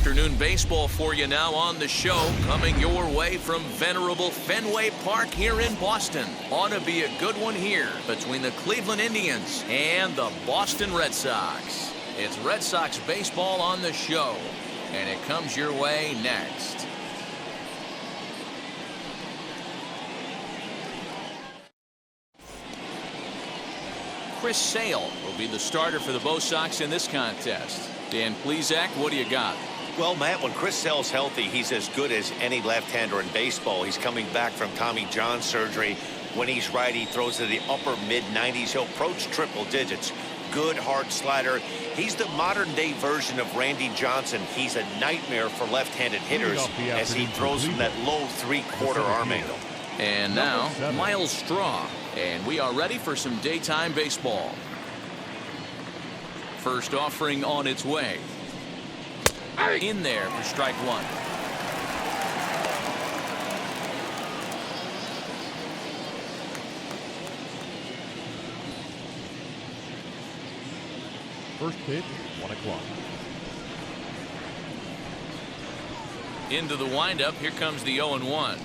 afternoon baseball for you now on the show, coming your way from venerable Fenway Park here in Boston. Ought to be a good one here between the Cleveland Indians and the Boston Red Sox. It's Red Sox baseball on the show, and it comes your way next. Chris Sale will be the starter for the Bo Sox in this contest. Dan Plesac, what do you got? Well, Matt, when Chris Sale's healthy, he's as good as any left-hander in baseball. He's coming back from Tommy John surgery. When he's right, he throws to the upper mid-90s. He'll approach triple digits. Good, hard slider. He's the modern-day version of Randy Johnson. He's a nightmare for left-handed hitters as he throws from that low three-quarter arm angle. And now, Miles Straw. And we are ready for some daytime baseball. First offering on its way. In there for strike one. First pitch, 1 o'clock. Into the windup. Here comes the 0-1.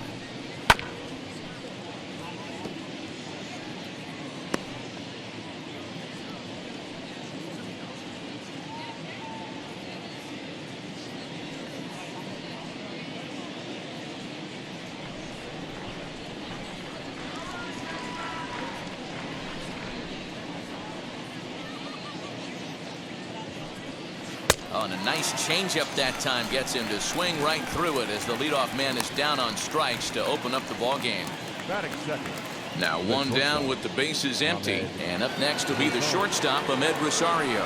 And a nice changeup that time gets him to swing right through it as the leadoff man is down on strikes to open up the ball game. Batting second. Now one down with the bases empty, and up next will be the shortstop, Ahmed Rosario.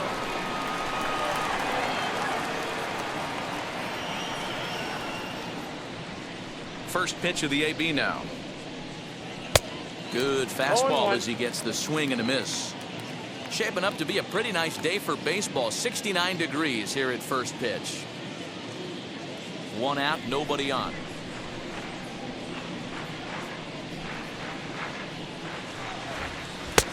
First pitch of the AB now. Good fastball as he gets the swing and a miss. Shaping up to be a pretty nice day for baseball. 69 degrees here at first pitch. One out, nobody on.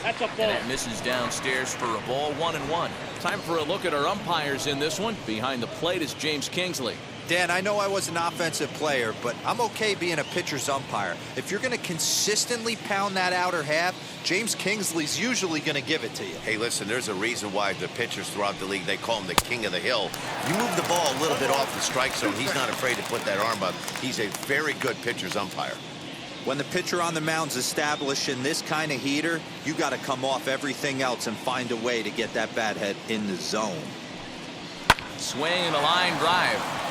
That's a ball. And that misses downstairs for a ball. 1-1. Time for a look at our umpires in this one. Behind the plate is James Kingsley. Dan, I know I was an offensive player, but I'm okay being a pitcher's umpire. If you're going to consistently pound that outer half, James Kingsley's usually going to give it to you. Hey, listen, there's a reason why the pitchers throughout the league, they call him the king of the hill. You move the ball a little bit off the strike zone, he's not afraid to put that arm up. He's a very good pitcher's umpire. When the pitcher on the mound's establishing this kind of heater, you got to come off everything else and find a way to get that bat head in the zone. Swing and a line drive.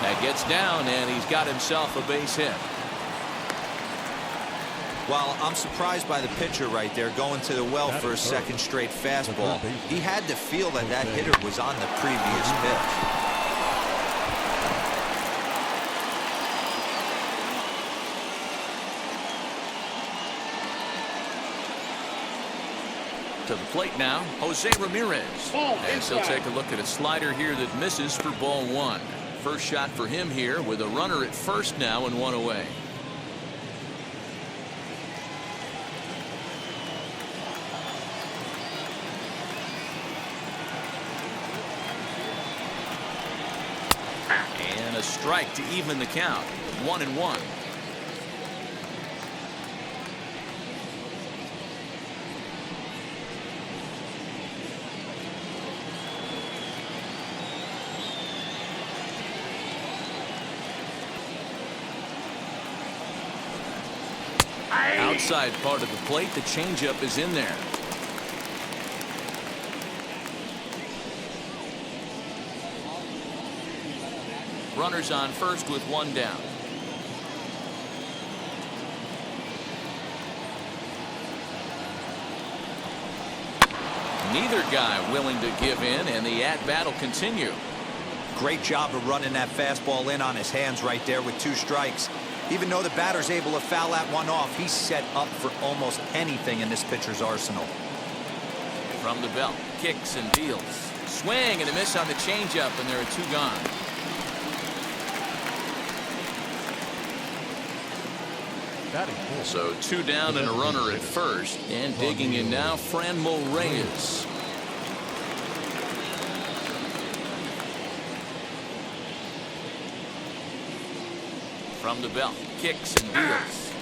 That gets down, and he's got himself a base hit. Well, I'm surprised by the pitcher right there going to the well for a second straight fastball. He had to feel that that hitter was on the previous pitch. To the plate now, Jose Ramirez. And he'll take a look at a slider here that misses for ball one. First shot for him here with a runner at first now and one away. And a strike to even the count. 1-1. Outside part of the plate, the changeup is in there. Runners on first with one down. Neither guy willing to give in, and the at-bat will continue. Great job of running that fastball in on his hands right there with 2 strikes. Even though the batter's able to foul that one off, he's set up for almost anything in this pitcher's arsenal. From the belt, kicks and deals. Swing and a miss on the changeup, and there are 2 gone. So 2 down and a runner at first, and digging in now, Franmil Reyes. from the belt. Kicks and deals.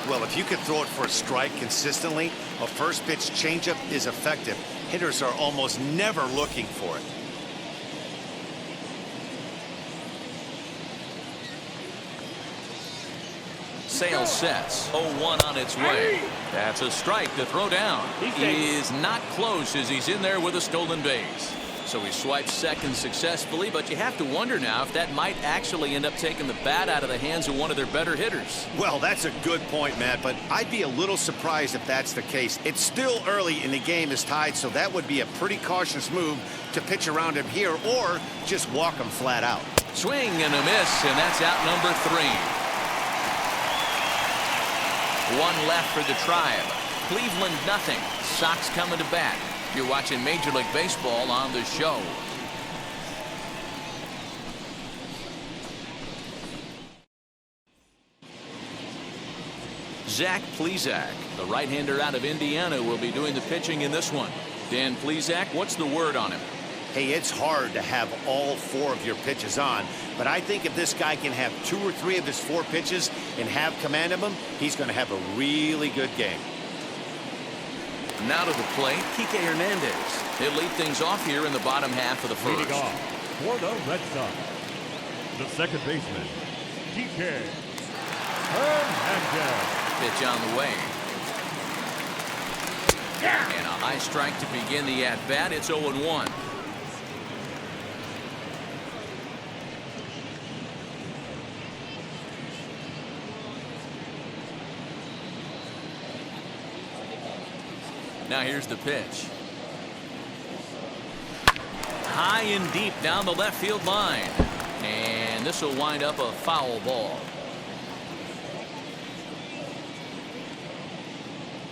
Well, if you can throw it for a strike consistently, a first pitch changeup is effective. Hitters are almost never looking for it. Sale sets. 0-1 on its way. That's a strike to throw down. He is not close as he's in there with a stolen base. So he swipes second successfully, but you have to wonder now if that might actually end up taking the bat out of the hands of one of their better hitters. Well, that's a good point, Matt, but I'd be a little surprised if that's the case. It's still early and the game is tied, so that would be a pretty cautious move to pitch around him here or just walk him flat out. Swing and a miss, and that's out number 3. One left for the Tribe. Cleveland nothing. Sox coming to bat. You're watching Major League Baseball on the show. Zach Plesac, the right-hander out of Indiana, will be doing the pitching in this one. Dan Plesac, what's the word on him? Hey, it's hard to have all 4 of your pitches on, but I think if this guy can have 2 or 3 of his 4 pitches and have command of them, he's going to have a really good game. Now to the plate, Kike Hernandez. He'll lead things off here in the bottom half of the first. Leading off for the Red Sox, the second baseman, Kike Hernandez. Pitch on the way. And a high strike to begin the at-bat. It's 0-1. Now here's the pitch. High and deep down the left field line. And this will wind up a foul ball.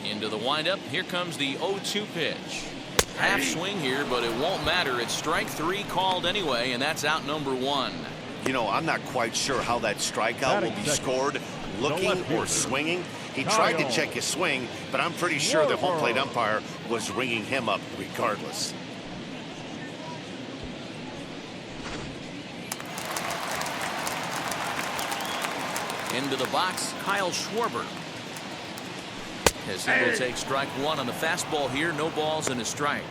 Into the windup. Here comes the 0-2 pitch. Half swing here, but it won't matter. It's strike 3 called anyway, and that's out number 1. You know, I'm not quite sure how that strikeout will be scored, looking or swinging. He tried to check his swing, but I'm pretty sure the home plate umpire was ringing him up regardless. Into the box, Kyle Schwarber. As he will take strike 1 on the fastball here. No balls and a strike.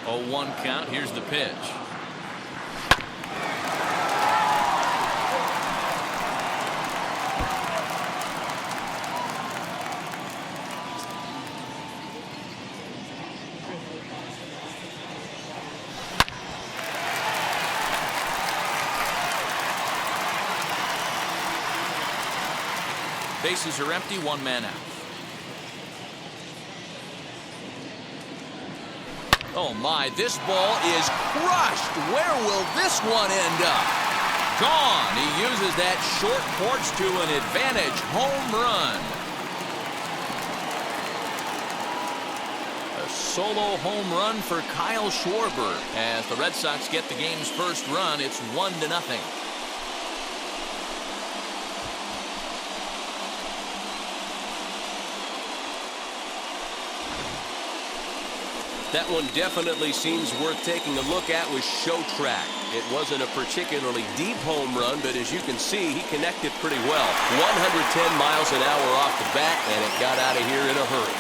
Oh, 1 count. Here's the pitch. Bases are empty. 1 man out. Oh my, this ball is crushed. Where will this one end up? Gone. He uses that short porch to an advantage home run. A solo home run for Kyle Schwarber. As the Red Sox get the game's first run, it's 1-0. That one definitely seems worth taking a look at with Show Track. It wasn't a particularly deep home run, but as you can see, he connected pretty well. 110 miles an hour off the bat, and it got out of here in a hurry.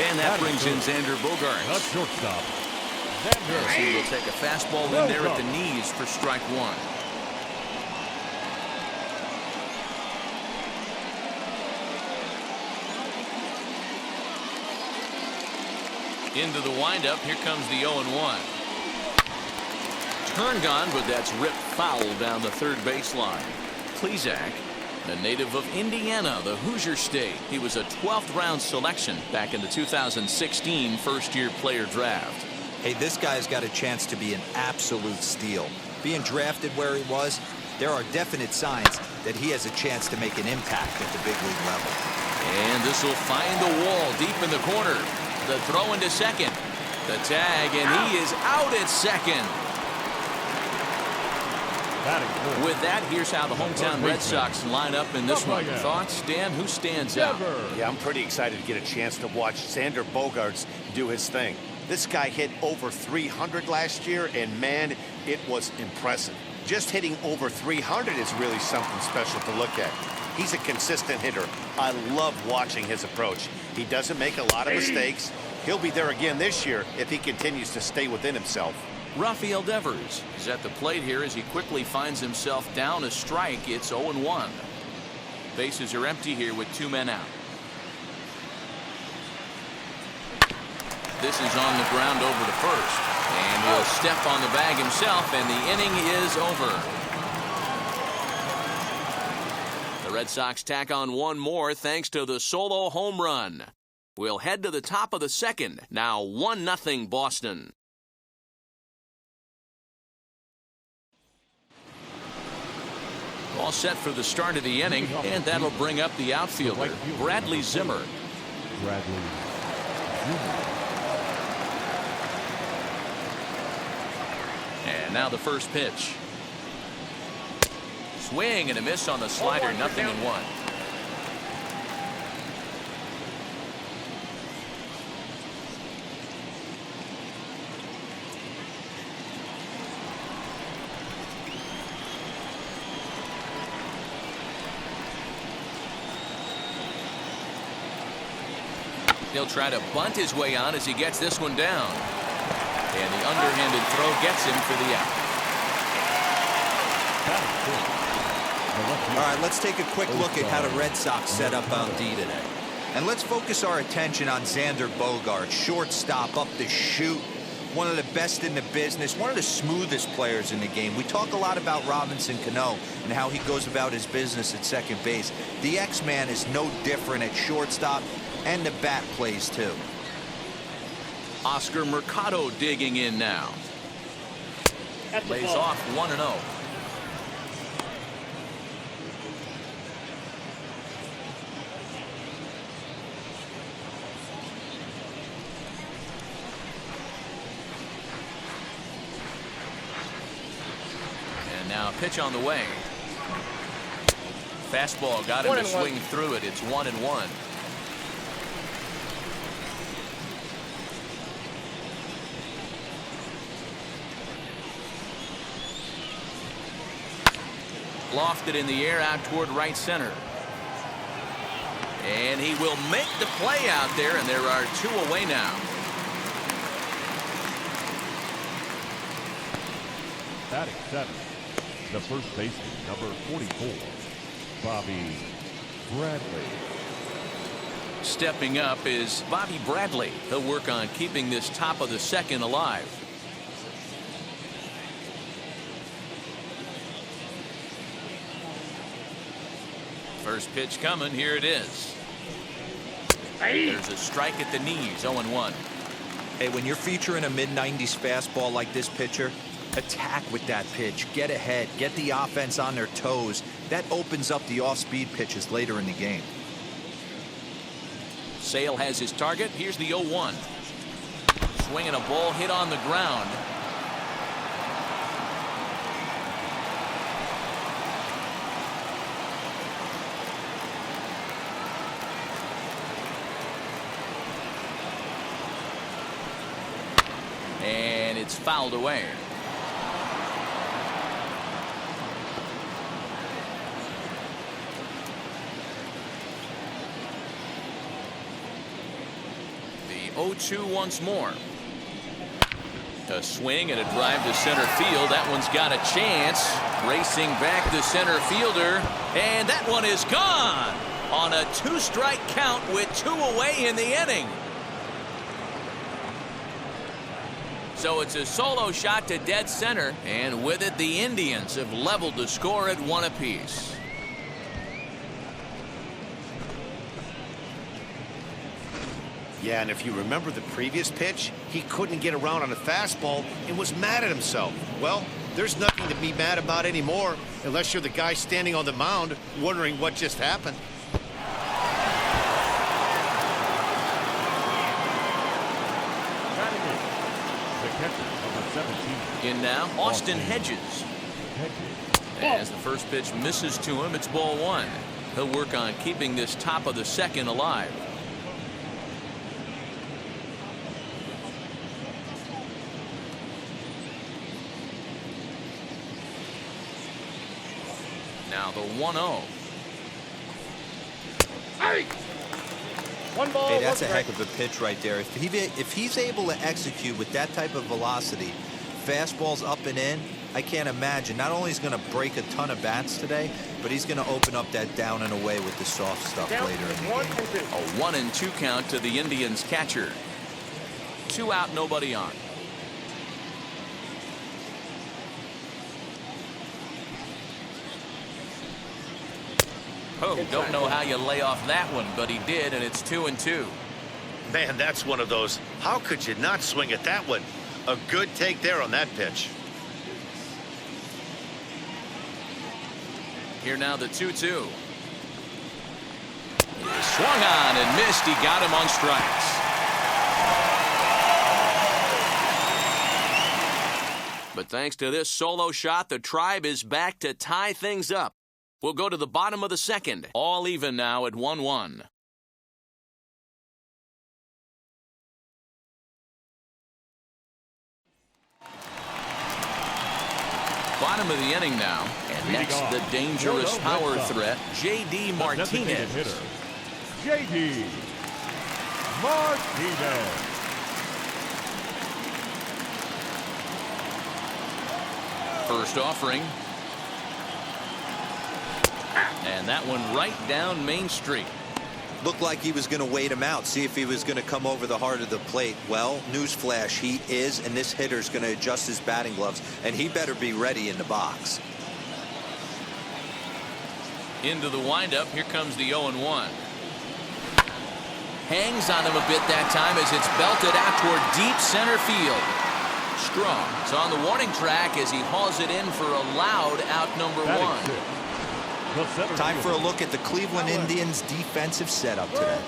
And that brings in Xander Bogaerts. The shortstop, As he will take a fastball in there at the knees for strike 1. Into the windup. Here comes the 0-1. Turned on, but that's ripped foul down the third baseline. Plesac, the native of Indiana, the Hoosier State. He was a 12th round selection back in the 2016 first-year player draft. Hey, this guy's got a chance to be an absolute steal. Being drafted where he was, there are definite signs that he has a chance to make an impact at the big league level. And this will find the wall deep in the corner. The throw into second. The tag, and he is out at second. Batting fourth. With that, here's how the hometown Red Sox line up in this one. Rafael Thoughts, Dan? Who stands out? Devers. Yeah, I'm pretty excited to get a chance to watch Xander Bogaerts do his thing. This guy hit over 300 last year, and man, it was impressive. Just hitting over 300 is really something special to look at. He's a consistent hitter. I love watching his approach. He doesn't make a lot of mistakes. He'll be there again this year if he continues to stay within himself. Rafael Devers is at the plate here as he quickly finds himself down a strike. It's 0-1. Bases are empty here with 2 men out. This is on the ground over to first. And he'll step on the bag himself, and the inning is over. The Red Sox tack on one more thanks to the solo home run. We'll head to the top of the second. Now 1-0 Boston. All set for the start of the inning, and that'll bring up the outfielder, Bradley Zimmer. Bradley Zimmer. And now the first pitch. Swing and a miss on the slider, 0-1. He'll try to bunt his way on as he gets this one down. And the underhanded throw gets him for the out. All right, let's take a quick look at how the Red Sox set up on D today. And let's focus our attention on Xander Bogaerts, shortstop up the chute, one of the best in the business, one of the smoothest players in the game. We talk a lot about Robinson Cano and how he goes about his business at second base. The X-Man is no different at shortstop, and the bat plays too. Oscar Mercado digging in now. Lays off 1-0. And now a pitch on the way. Fastball got him to swing through it. It's 1-1. Lofted in the air out toward right center. And he will make the play out there, and there are 2 away now. Batting seventh, the first baseman, number 44, Bobby Bradley. Stepping up is Bobby Bradley. He'll work on keeping this top of the second alive. First pitch coming. Here it is. There's a strike at the knees. 0-1. Hey, when you're featuring a mid-90s fastball like this pitcher, attack with that pitch. Get ahead. Get the offense on their toes. That opens up the off-speed pitches later in the game. Sale has his target. Here's the 0-1. Swinging a ball hit on the ground. And it's fouled away. The 0-2 once more. A swing and a drive to center field. That one's got a chance. Racing back the center fielder. And that one is gone on a 2-strike count with 2 away in the inning. So it's a solo shot to dead center, and with it the Indians have leveled the score at 1 apiece. Yeah, and if you remember the previous pitch, he couldn't get around on a fastball and was mad at himself. Well, there's nothing to be mad about anymore unless you're the guy standing on the mound wondering what just happened. The catcher, number 17. In now, Austin Hedges. Hedges. As the first pitch misses to him, it's ball one. He'll work on keeping this top of the second alive. Now the 1-0. Hey! One ball. Hey, that's a heck of a pitch right there. If he's able to execute with that type of velocity, fastballs up and in, I can't imagine. Not only is he going to break a ton of bats today, but he's going to open up that down and away with the soft stuff later in the game. A 1-2 count to the Indians catcher. 2 out, nobody on. Oh, don't know how you lay off that one, but he did, and it's 2-2. Man, that's one of those. How could you not swing at that one? A good take there on that pitch. Here now the 2-2. He swung on and missed. He got him on strikes. But thanks to this solo shot, the Tribe is back to tie things up. We'll go to the bottom of the second. All even now at 1-1. Bottom of the inning now. And next, the dangerous power threat, J.D. Martinez. Hitter, J.D. Martinez. First offering. And that one right down Main Street. Looked like he was going to wait him out, see if he was going to come over the heart of the plate. Well, newsflash, he is, and this hitter's going to adjust his batting gloves, and he better be ready in the box. Into the windup. Here comes the 0-1. Hangs on him a bit that time as it's belted out toward deep center field. Strong is on the warning track as he hauls it in for a loud out number 1. Time for a look at the Cleveland Indians defensive setup today.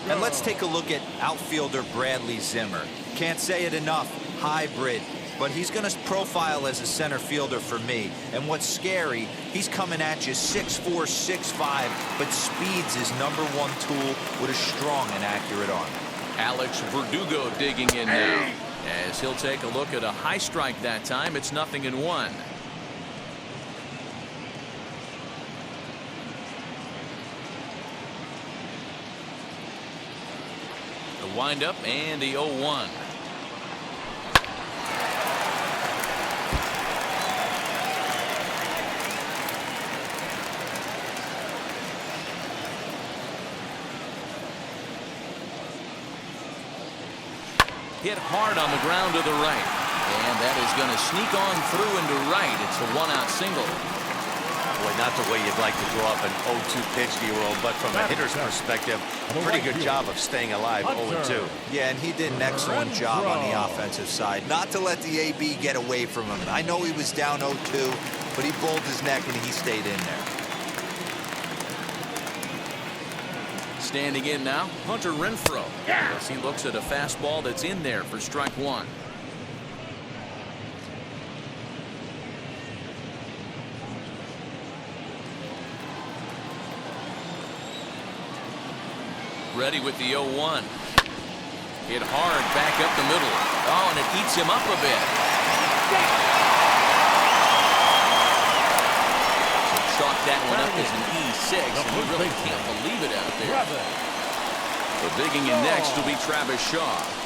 And let's take a look at outfielder Bradley Zimmer. Can't say it enough, hybrid, but he's going to profile as a center fielder for me. And what's scary, he's coming at you 6'4", 6'5", but speed's his number 1 tool with a strong and accurate arm. Alex Verdugo digging in now as he'll take a look at a high strike that time. It's 0-1. Wind up and the 0-1. Hit hard on the ground to the right, and that is going to sneak on through into right. It's a 1-out single. Boy, not the way you'd like to draw up an 0-2 pitch, D-roll, but from a hitter's perspective, a pretty good job of staying alive 0-2. Yeah, and he did an excellent job on the offensive side. Not to let the AB get away from him. I know he was down 0-2, but he bowled his neck and he stayed in there. Standing in now, Hunter Renfroe. As he looks at a fastball that's in there for strike 1. Ready with the 0-1. Hit hard back up the middle. Oh, and it eats him up a bit. So chalk that one up as an E6, and you really can't believe it out there. So digging in next will be Travis Shaw.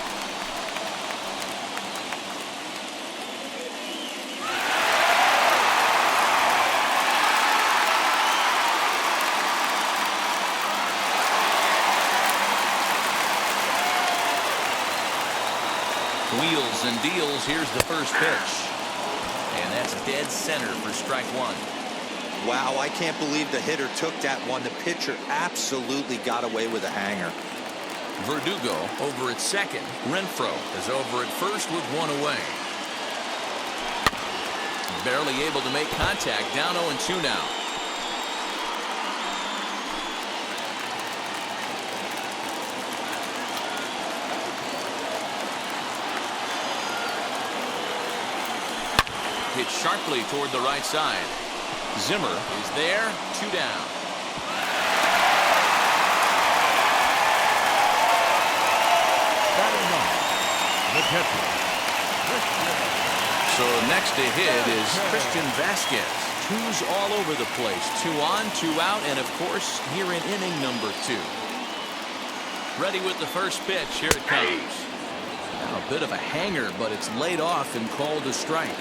Wheels and deals. Here's the first pitch. And that's dead center for strike 1. Wow, I can't believe the hitter took that one. The pitcher absolutely got away with a hanger. Verdugo over at second. Renfroe is over at first with 1 away. Barely able to make contact. Down 0-2 now. Hit sharply toward the right side. Zimmer is there, 2 down. Batting up, the catcher. So next to hit is Christian Vasquez. 2's all over the place. 2 on, 2 out, and of course, here in inning number 2. Ready with the first pitch. Here it comes. Now a bit of a hanger, but it's laid off and called a strike.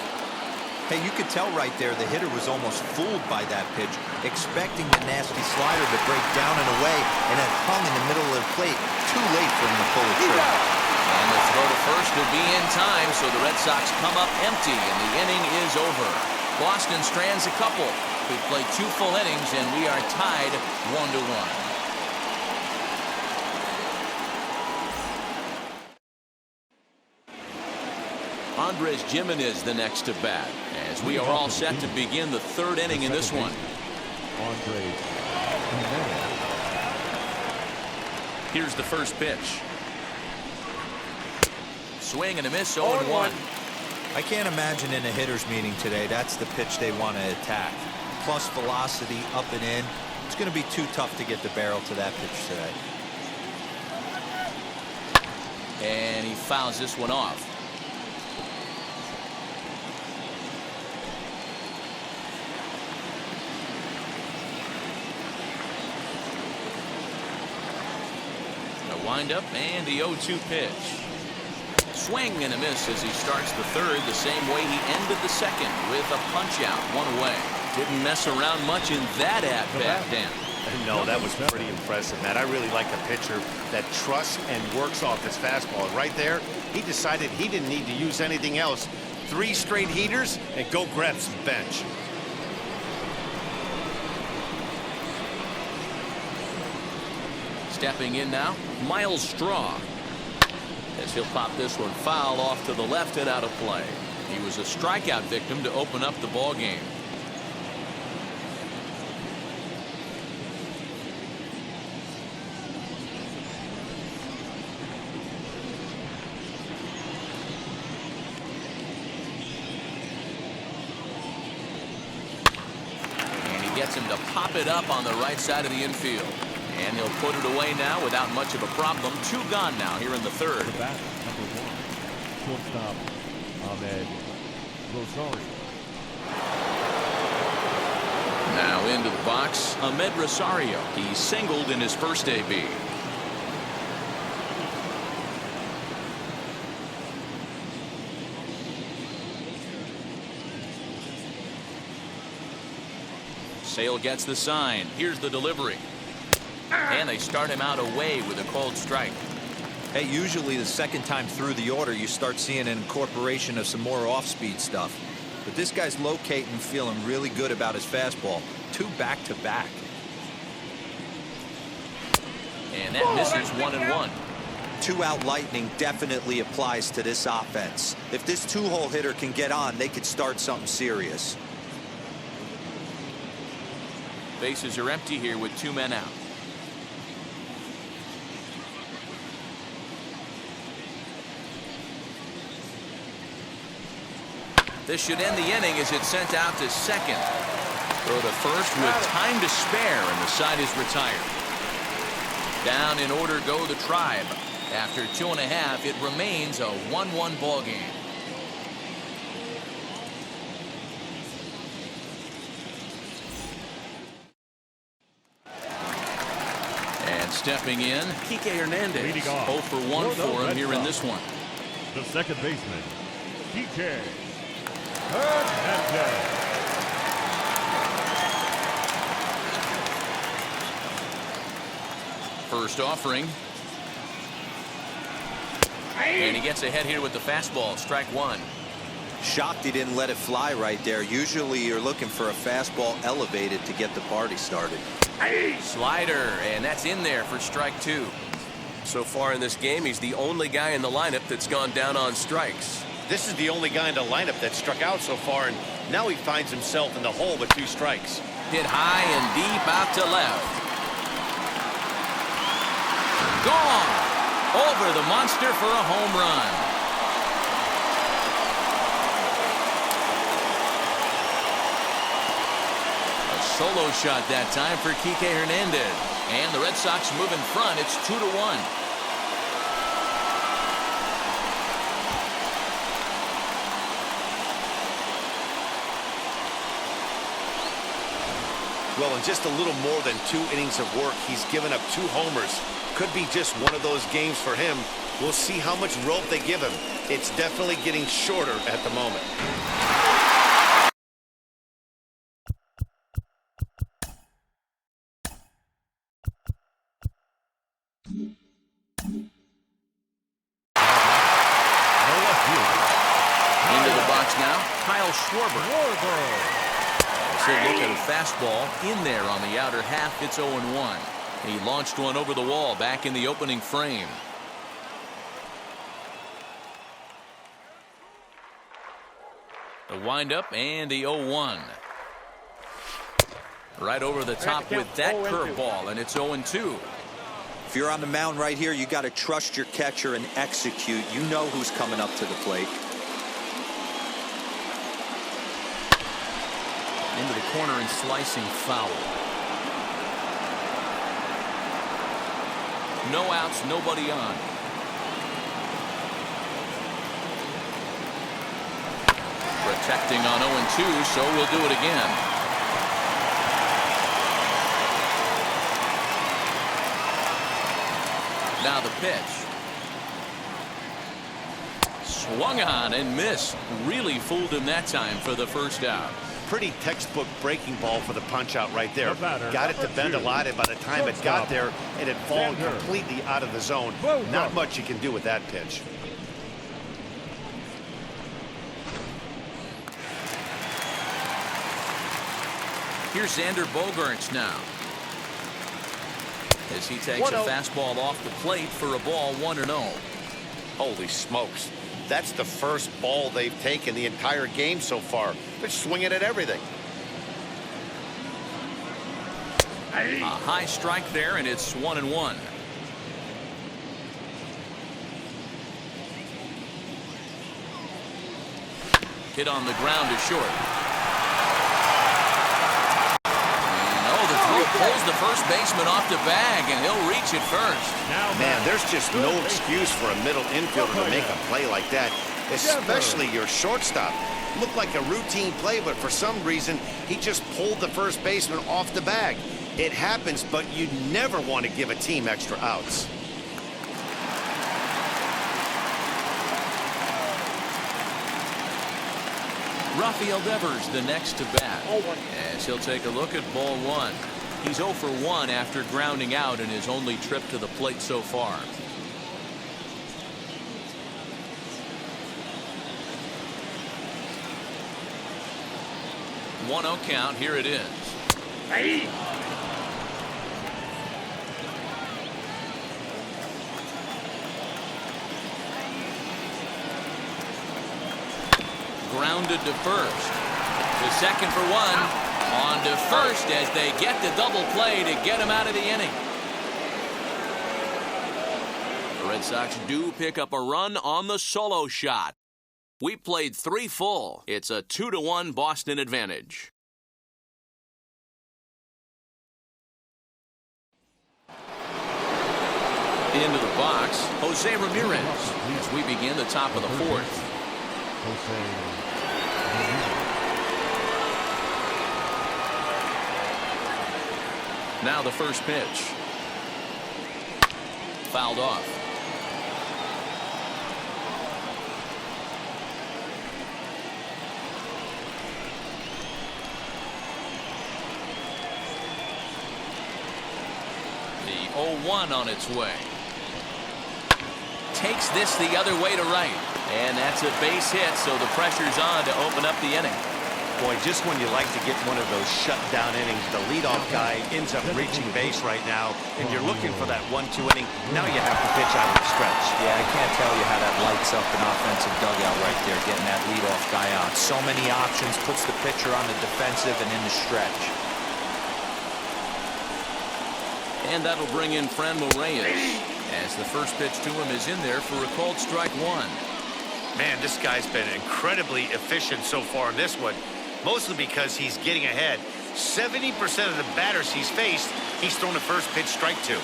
Hey, you could tell right there the hitter was almost fooled by that pitch, expecting the nasty slider to break down and away, and it hung in the middle of the plate. Too late for him to pull a trigger. And the throw to first will be in time, so the Red Sox come up empty, and the inning is over. Boston strands a couple. We played 2 full innings, and we are tied 1-1. Andres Gimenez the next to bat, as we are all set to begin the 3rd inning in this one. Andres. Here's the first pitch. Swing and a miss, 0-1. I can't imagine in a hitter's meeting today that's the pitch they want to attack. Plus velocity, up and in. It's going to be too tough to get the barrel to that pitch today. And he fouls this one off. A windup and the 0-2 pitch. Swing and a miss as he starts the 3rd the same way he ended the 2nd with a punch out, 1 away. Didn't mess around much in that at-bat, Dan. No, that was pretty impressive, Matt. I really like a pitcher that trusts and works off his fastball. And right there, he decided he didn't need to use anything else. 3 straight heaters and go grab some bench. Stepping in now, Miles Straw. As he'll pop this one foul off to the left and out of play. He was a strikeout victim to open up the ball game. And he gets him to pop it up on the right side of the infield. And he'll put it away now without much of a problem. 2 gone now here in the 3rd. The bat, number 1. Shortstop, Ahmed Rosario. Now into the box, Ahmed Rosario. He singled in his first AB. Sale gets the sign. Here's the delivery. And they start him out away with a called strike. Hey, usually the 2nd time through the order, you start seeing an incorporation of some more off-speed stuff. But this guy's locating and feeling really good about his fastball. 2 back-to-back. And that misses 1-1. 2-out lightning definitely applies to this offense. If this 2-hole hitter can get on, they could start something serious. Bases are empty here with 2 men out. This should end the inning as it's sent out to 2nd. Throw to first with time to spare, and the side is retired. Down in order go the Tribe. After 2.5, it remains a 1-1 ball game. And stepping in, Kike Hernandez. Leading off. 0 for 1 for him here in this one. The second baseman, Kike Hernandez. First offering. And he gets ahead here with the fastball. Strike 1. Shocked he didn't let it fly right there. Usually you're looking for a fastball elevated to get the party started. Slider, and that's in there for strike 2. So far in this game, he's the only guy in the lineup that's gone down on strikes. This is the only guy in the lineup that struck out so far, and now he finds himself in the hole with 2 strikes. Hit high and deep out to left. Gone! Over the monster for a home run. solo shot that time for Kike Hernandez. And the Red Sox move in front. It's 2-1. Well, in just a little more than 2 innings of work, he's given up 2 homers. Could be just one of those games for him. We'll see how much rope they give him. It's definitely getting shorter at the moment. Into the box now, Kyle Schwarber. So look at a fastball in there on the outer half. It's 0-1. He launched one over the wall back in the opening frame. The windup and the 0-1. Right over the top with that curveball, and it's 0-2. If you're on the mound right here, you got to trust your catcher and execute. You know who's coming up to the plate. Into the corner and slicing foul. No outs, nobody on. Protecting on 0-2, so we'll do it again. Now the pitch. Swung on and missed. Really fooled him that time for the first out. Pretty textbook breaking ball for the punch out right there. Got it to bend a lot, and by the time it got there, it had fallen completely out of the zone. Not much you can do with that pitch. Here's Xander Bogaerts now. As he takes a fastball off the plate for a ball 1-0. Holy smokes. That's the first ball they've taken the entire game so far. They're swinging at everything. A high strike there, and it's 1-1. Hit on the ground to short. Pulls the first baseman off the bag, and he'll reach it first. Man, there's just no excuse for a middle infielder to make a play like that, especially your shortstop. Looked like a routine play, but for some reason, he just pulled the first baseman off the bag. It happens, but you never want to give a team extra outs. Rafael Devers, the next to bat, as he'll take a look at ball 1. He's 0 for 1 after grounding out in his only trip to the plate so far. One 1-0 count. Here it is. Hey. Grounded to first. To second for 1. On to first as they get the double play to get him out of the inning. The Red Sox do pick up a run on the solo shot. We played 3 full. It's a 2-1 Boston advantage. Into the box, Jose Ramirez as we begin the top of the 4th. Now the first pitch. Fouled off. The 0-1 on its way. Takes this the other way to right. And that's a base hit, so the pressure's on to open up the inning. Boy, just when you like to get one of those shutdown innings, the leadoff guy ends up reaching base right now, and you're looking for that 1-2 inning. Now you have to pitch out of the stretch. Yeah, I can't tell you how that lights up an offensive dugout right there, getting that leadoff guy out. So many options, puts the pitcher on the defensive and in the stretch. And that'll bring in Franmil Reyes, as the first pitch to him is in there for a called strike 1. Man, this guy's been incredibly efficient so far in this one. Mostly because he's getting ahead. 70% of the batters he's faced, he's thrown a first pitch strike to.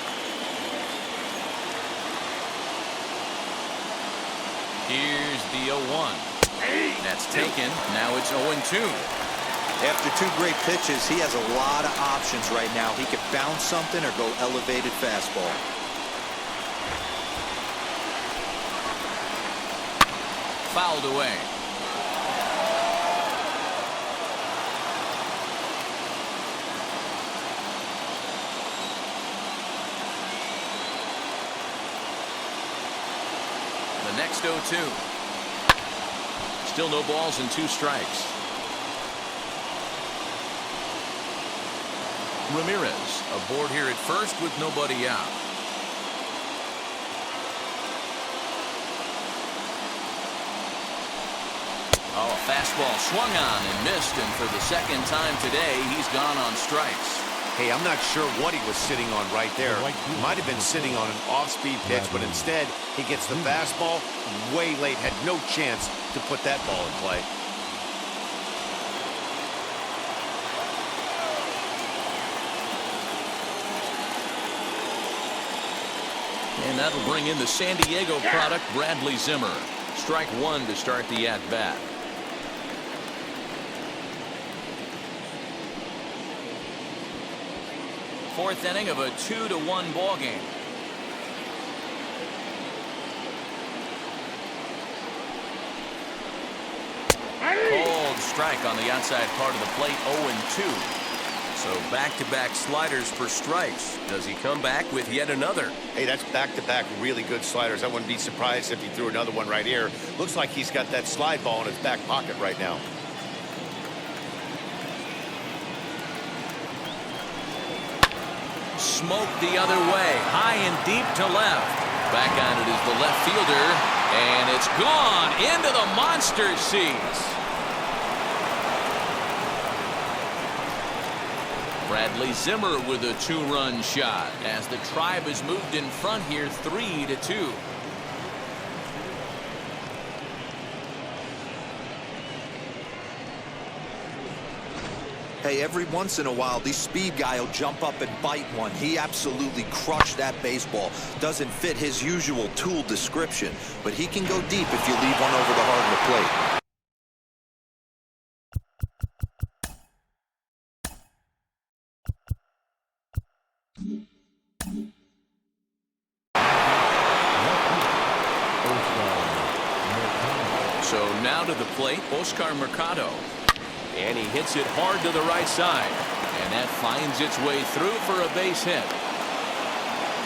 Here's the 0-1. That's taken. Now it's 0-2. After 2 great pitches, he has a lot of options right now. He could bounce something or go elevated fastball. Fouled away. The next 0-2. Still no balls and 2 strikes. Ramirez aboard here at first with nobody out. Oh, a fastball swung on and missed, and for the second time today, he's gone on strikes. Hey, I'm not sure what he was sitting on right there. Might have been sitting on an off-speed pitch, but instead he gets the fastball way late. Had no chance to put that ball in play. And that'll bring in the San Diego product, Bradley Zimmer. Strike 1 to start the at-bat. Fourth inning of a 2-1 ball game. Cold strike on the outside part of the plate, 0-2. So back-to-back sliders for strikes. Does he come back with yet another? Hey, that's back-to-back really good sliders. I wouldn't be surprised if he threw another one right here. Looks like he's got that slide ball in his back pocket right now. Smoked the other way, high and deep to left. Back on it is the left fielder, and it's gone into the monster seats. Bradley Zimmer with a 2-run shot as the Tribe has moved in front here 3-2. Hey, every once in a while, these speed guy will jump up and bite one. He absolutely crushed that baseball. Doesn't fit his usual tool description, but he can go deep if you leave one over the heart of the plate. So now to the plate, Oscar Mercado. And he hits it hard to the right side. And that finds its way through for a base hit.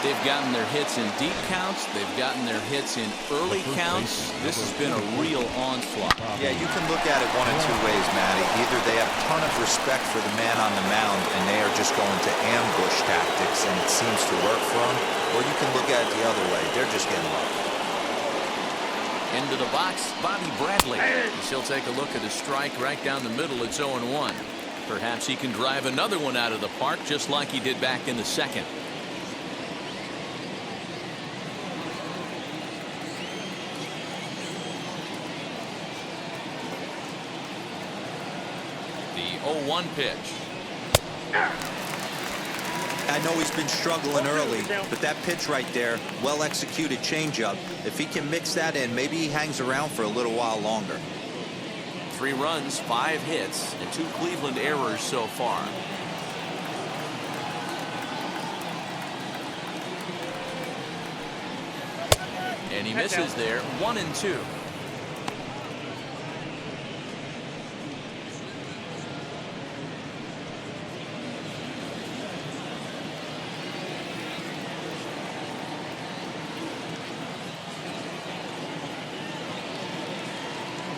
They've gotten their hits in deep counts. They've gotten their hits in early counts. This has been a real onslaught. Yeah, you can look at it one of 2 ways, Matty. Either they have a ton of respect for the man on the mound and they are just going to ambush tactics and it seems to work for them, or you can look at it the other way. They're just getting lucky. Into the box, Bobby Bradley. He'll take a look at a strike right down the middle. It's 0-1. Perhaps he can drive another one out of the park just like he did back in the second. The 0-1 pitch. I know he's been struggling early, but that pitch right there, well-executed changeup, if he can mix that in, maybe he hangs around for a little while longer. 3 runs, 5 hits, and 2 Cleveland errors so far. And he misses there, 1-2.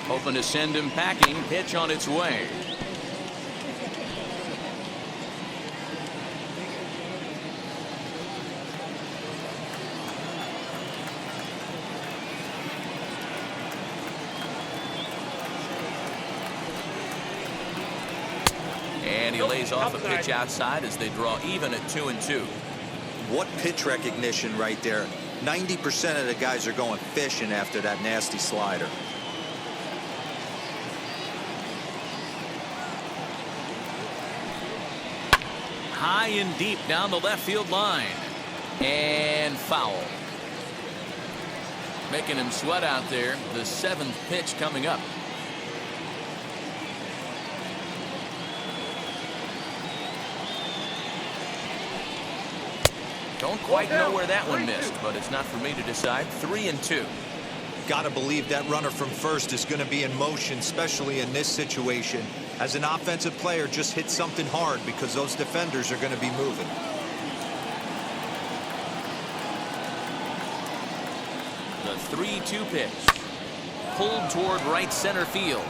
Hoping to send him packing. Pitch on its way. And he lays off a pitch outside as they draw even at 2-2. What pitch recognition right there. 90% of the guys are going fishing after that nasty slider. high and deep down the left field line. And foul. Making him sweat out there. The 7th pitch coming up. Don't quite know where that one missed, but it's not for me to decide. 3-2. Gotta believe that runner from first is going to be in motion, especially in this situation. As an offensive player, just hit something hard because those defenders are going to be moving. The 3-2 pitch. Pulled toward right center field.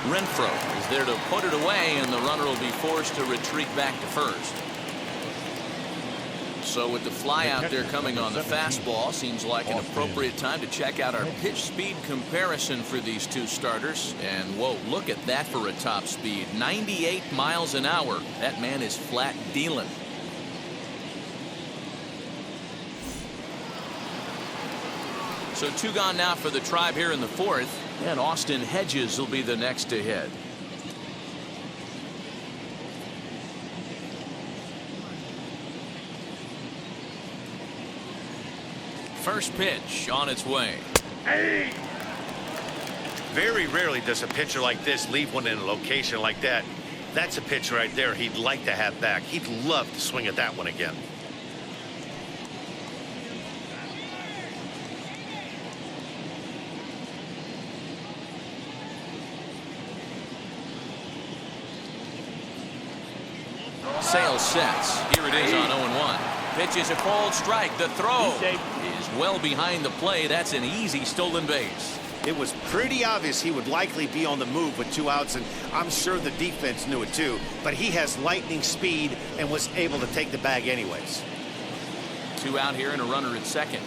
Renfroe is there to put it away, and the runner will be forced to retreat back to first. So with the fly out there coming on the fastball, seems like an appropriate time to check out our pitch speed comparison for these two starters. And whoa, look at that for a top speed. 98 miles an hour. That man is flat dealing. So 2 gone now for the Tribe here in the 4th. And Austin Hedges will be the next to hit. First pitch on its way. Hey! Very rarely does a pitcher like this leave one in a location like that. That's a pitch right there he'd like to have back. He'd love to swing at that one again. Sale sets. Here it is on 0-1. Pitch is a called strike. The throw is well behind the play. That's an easy stolen base. It was pretty obvious he would likely be on the move with 2 outs, and I'm sure the defense knew it too. But he has lightning speed and was able to take the bag anyways. 2 out here and a runner at second.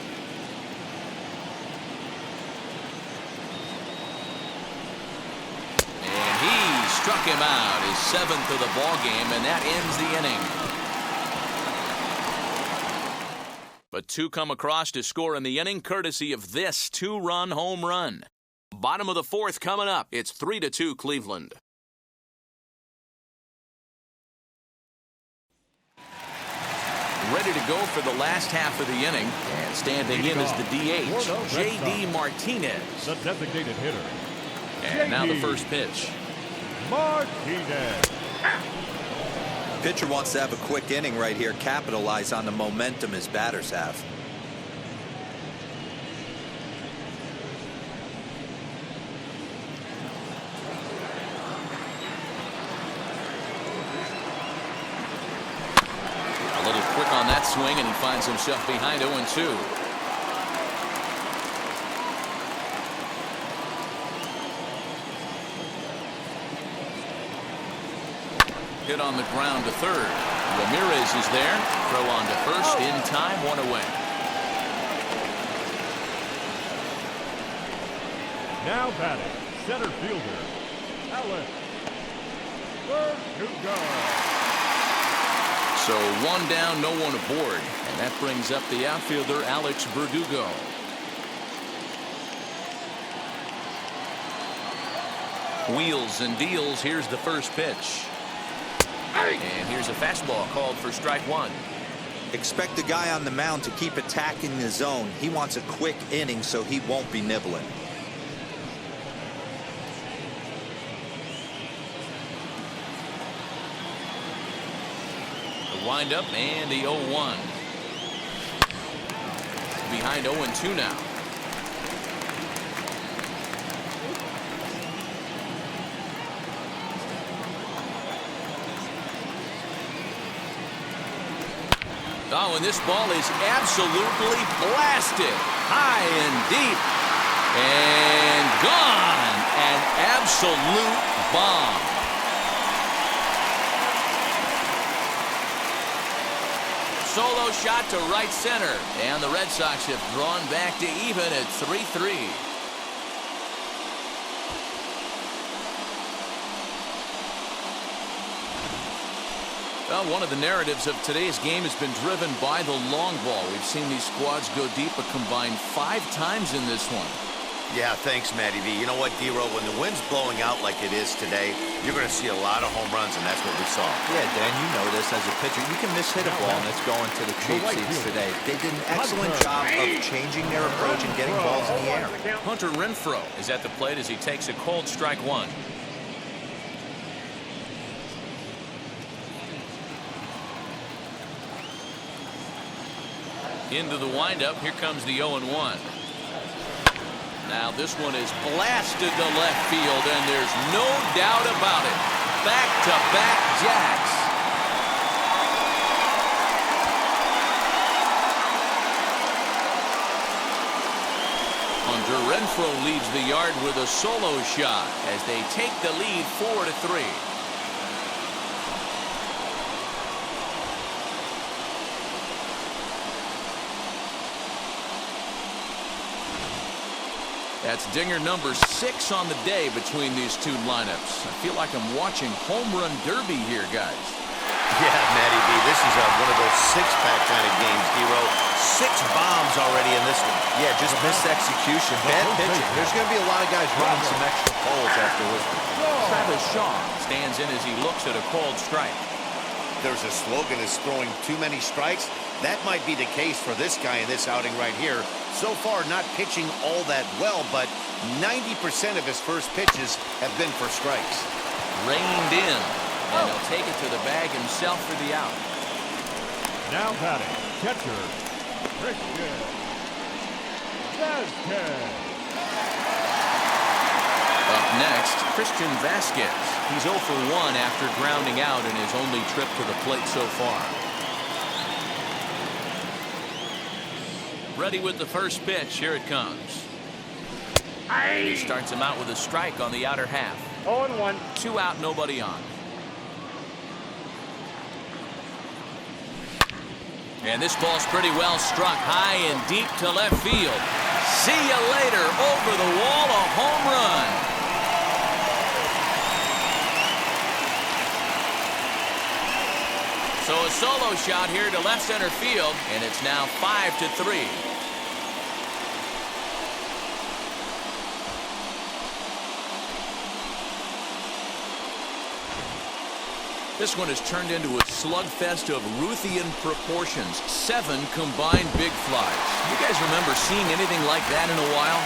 And he struck him out, his 7th of the ball game, and that ends the inning. But 2 come across to score in the inning, courtesy of this 2-run home run. Bottom of the 4th coming up. It's 3-2 Cleveland. Ready to go for the last half of the inning. And standing in is the DH, J.D. Martinez. The designated hitter. And now the first pitch. Martinez. Pitcher wants to have a quick inning right here, capitalize on the momentum his batters have. A little quick on that swing, and he finds himself behind 0-2. Hit on the ground to third. Ramirez is there. Throw on to first in time, 1 away. Now batting, center fielder, Alex Verdugo. So 1 down, no one aboard. And that brings up the outfielder, Alex Verdugo. Wheels and deals. Here's the first pitch. And here's a fastball called for strike 1. Expect the guy on the mound to keep attacking the zone. He wants a quick inning so he won't be nibbling. The windup and the 0-1. Behind 0-2 now. Oh, and this ball is absolutely blasted. High and deep. And gone. An absolute bomb. Solo shot to right center. And the Red Sox have drawn back to even at 3-3. Well, one of the narratives of today's game has been driven by the long ball. We've seen these squads go deep a combined 5 times in this one. Yeah, thanks, Matty V. You know what, D-Row, when the wind's blowing out like it is today, you're going to see a lot of home runs, and that's what we saw. Yeah, Dan, you know this as a pitcher. You can miss hit a ball, and it's going to the cheap seats today. They did an excellent job of changing their approach and getting balls in the air. Hunter Renfroe is at the plate as he takes a cold strike one. Into the windup. Here comes the 0-1. Now this one is blasted to left field, and there's no doubt about it. Back-to-back jacks. Hunter Renfroe leads the yard with a solo shot as they take the lead 4-3. That's dinger number 6 on the day between these two lineups. I feel like I'm watching home run derby here, guys. Yeah, Matty B, this is one of those six-pack kind of games, D-Row. 6 bombs already in this one. Yeah, just missed execution. Bad pitching. There's going to be a lot of guys running some extra poles after this one. Travis Shaw stands in as he looks at a called strike. There's a slogan, is throwing too many strikes. That might be the case for this guy in this outing right here. So far, not pitching all that well, but 90% of his first pitches have been for strikes. Reined in, and he'll take it to the bag himself for the out. Now batting, catcher, Christian Vasquez. Up next, Christian Vasquez. He's 0 for 1 after grounding out in his only trip to the plate so far. Ready with the first pitch. Here it comes. He starts him out with a strike on the outer half. 0-1. 2 out, nobody on. And this ball's pretty well struck high and deep to left field. See you later. Over the wall, a home run. So a solo shot here to left center field, and it's now 5-3. This one has turned into a slugfest of Ruthian proportions. 7 combined big flies. You guys remember seeing anything like that in a while?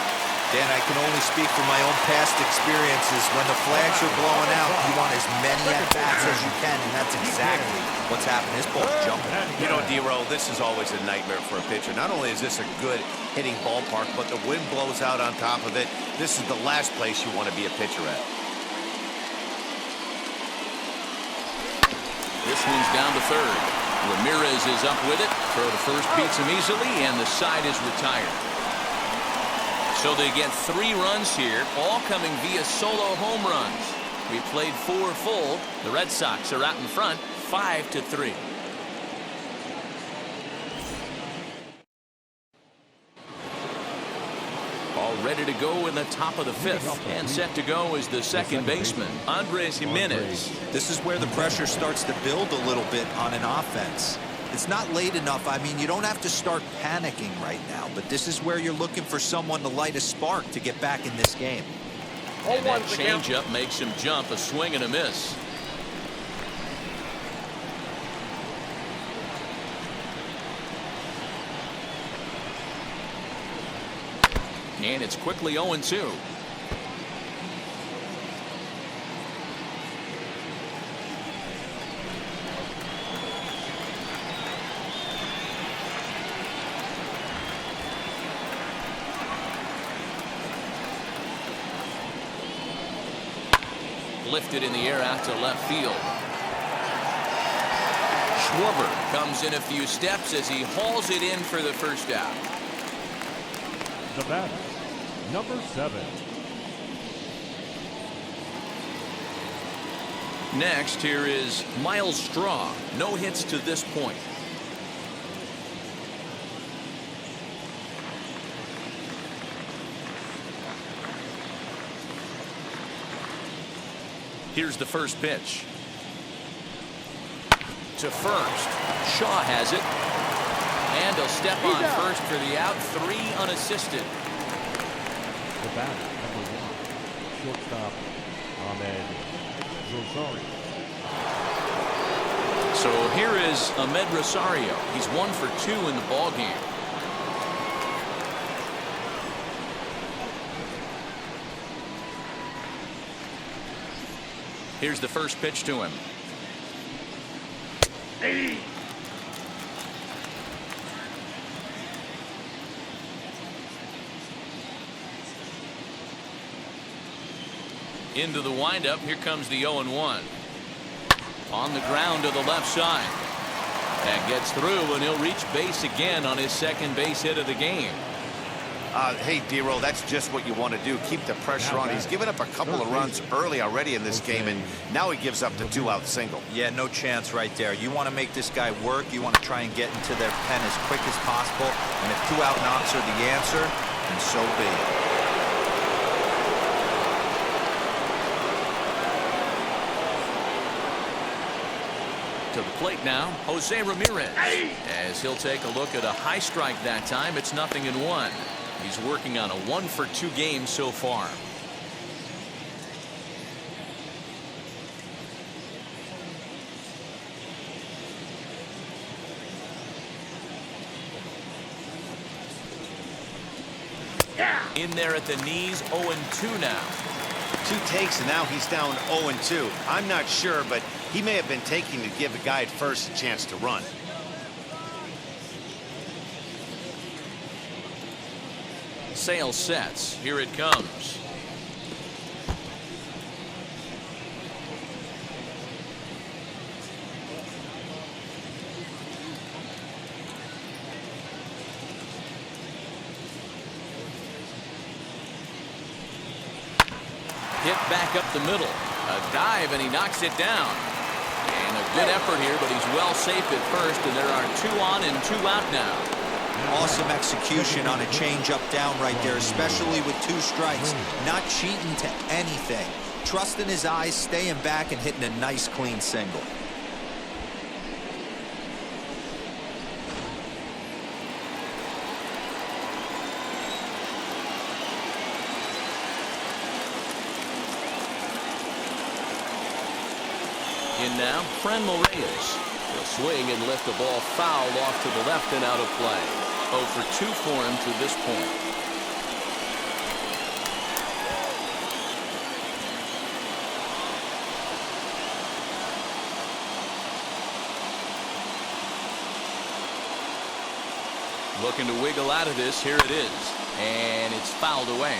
Dan, I can only speak from my own past experiences. When the flags are blowing out, you want as many at-bats as you can, and that's exactly what's happening. This ball's jumping. You know, D-Row, this is always a nightmare for a pitcher. Not only is this a good hitting ballpark, but the wind blows out on top of it. This is the last place you want to be a pitcher at. This one's down to third. Ramirez is up with it. Throw to first beats him easily, and the side is retired. So they get 3 runs here, all coming via solo home runs. We played 4 full. The Red Sox are out in front, 5-3. All ready to go in the top of the 5th, and set to go is the second baseman, Andres Jimenez. This is where the pressure starts to build a little bit on an offense. It's not late enough. I mean, you don't have to start panicking right now, but this is where you're looking for someone to light a spark to get back in this game. And that changeup makes him jump, a swing and a miss. And it's quickly 0-2. Lifted in the air out to left field. Schwarber comes in a few steps as he hauls it in for the first out. The batter, number 7. Next, here is Miles Straw. No hits to this point. Here's the first pitch. To first. Shaw has it. And he'll step on first for the out. 3 unassisted. The batter, number 1, shortstop Ahmed Rosario. So here is Ahmed Rosario. He's 1 for 2 in the ball game. Here's the first pitch to him. Into the windup. Here comes the 0-1. On the ground to the left side. That gets through, and he'll reach base again on his second base hit of the game. Hey, D-Roll, that's just what you want to do. Keep the pressure on. He's given up a couple of runs early already in this game, and now he gives up the 2-out single. Yeah, no chance right there. You want to make this guy work. You want to try and get into their pen as quick as possible. And if 2-out knocks are the answer, then so be it. To the plate now, Jose Ramirez. As he'll take a look at a high strike that time. It's 0-1. He's working on a 1 for 2 game so far. In there at the knees, 0-2 now. 2 takes, and now he's down 0-2. I'm not sure, but he may have been taking to give the guy at first a chance to run. Sale sets. Here it comes. Hit back up the middle. A dive, and he knocks it down. And a good effort here, but he's well safe at first, and there are 2 on and 2 out now. Awesome execution on a change-up down right there, especially with 2 strikes. Not cheating to anything. Trusting his eyes, staying back, and hitting a nice, clean single. In now, Franmil Reyes. He'll swing and lift the ball foul off to the left and out of play. 0 for 2 for him to this point. Looking to wiggle out of this. Here it is. And it's fouled away.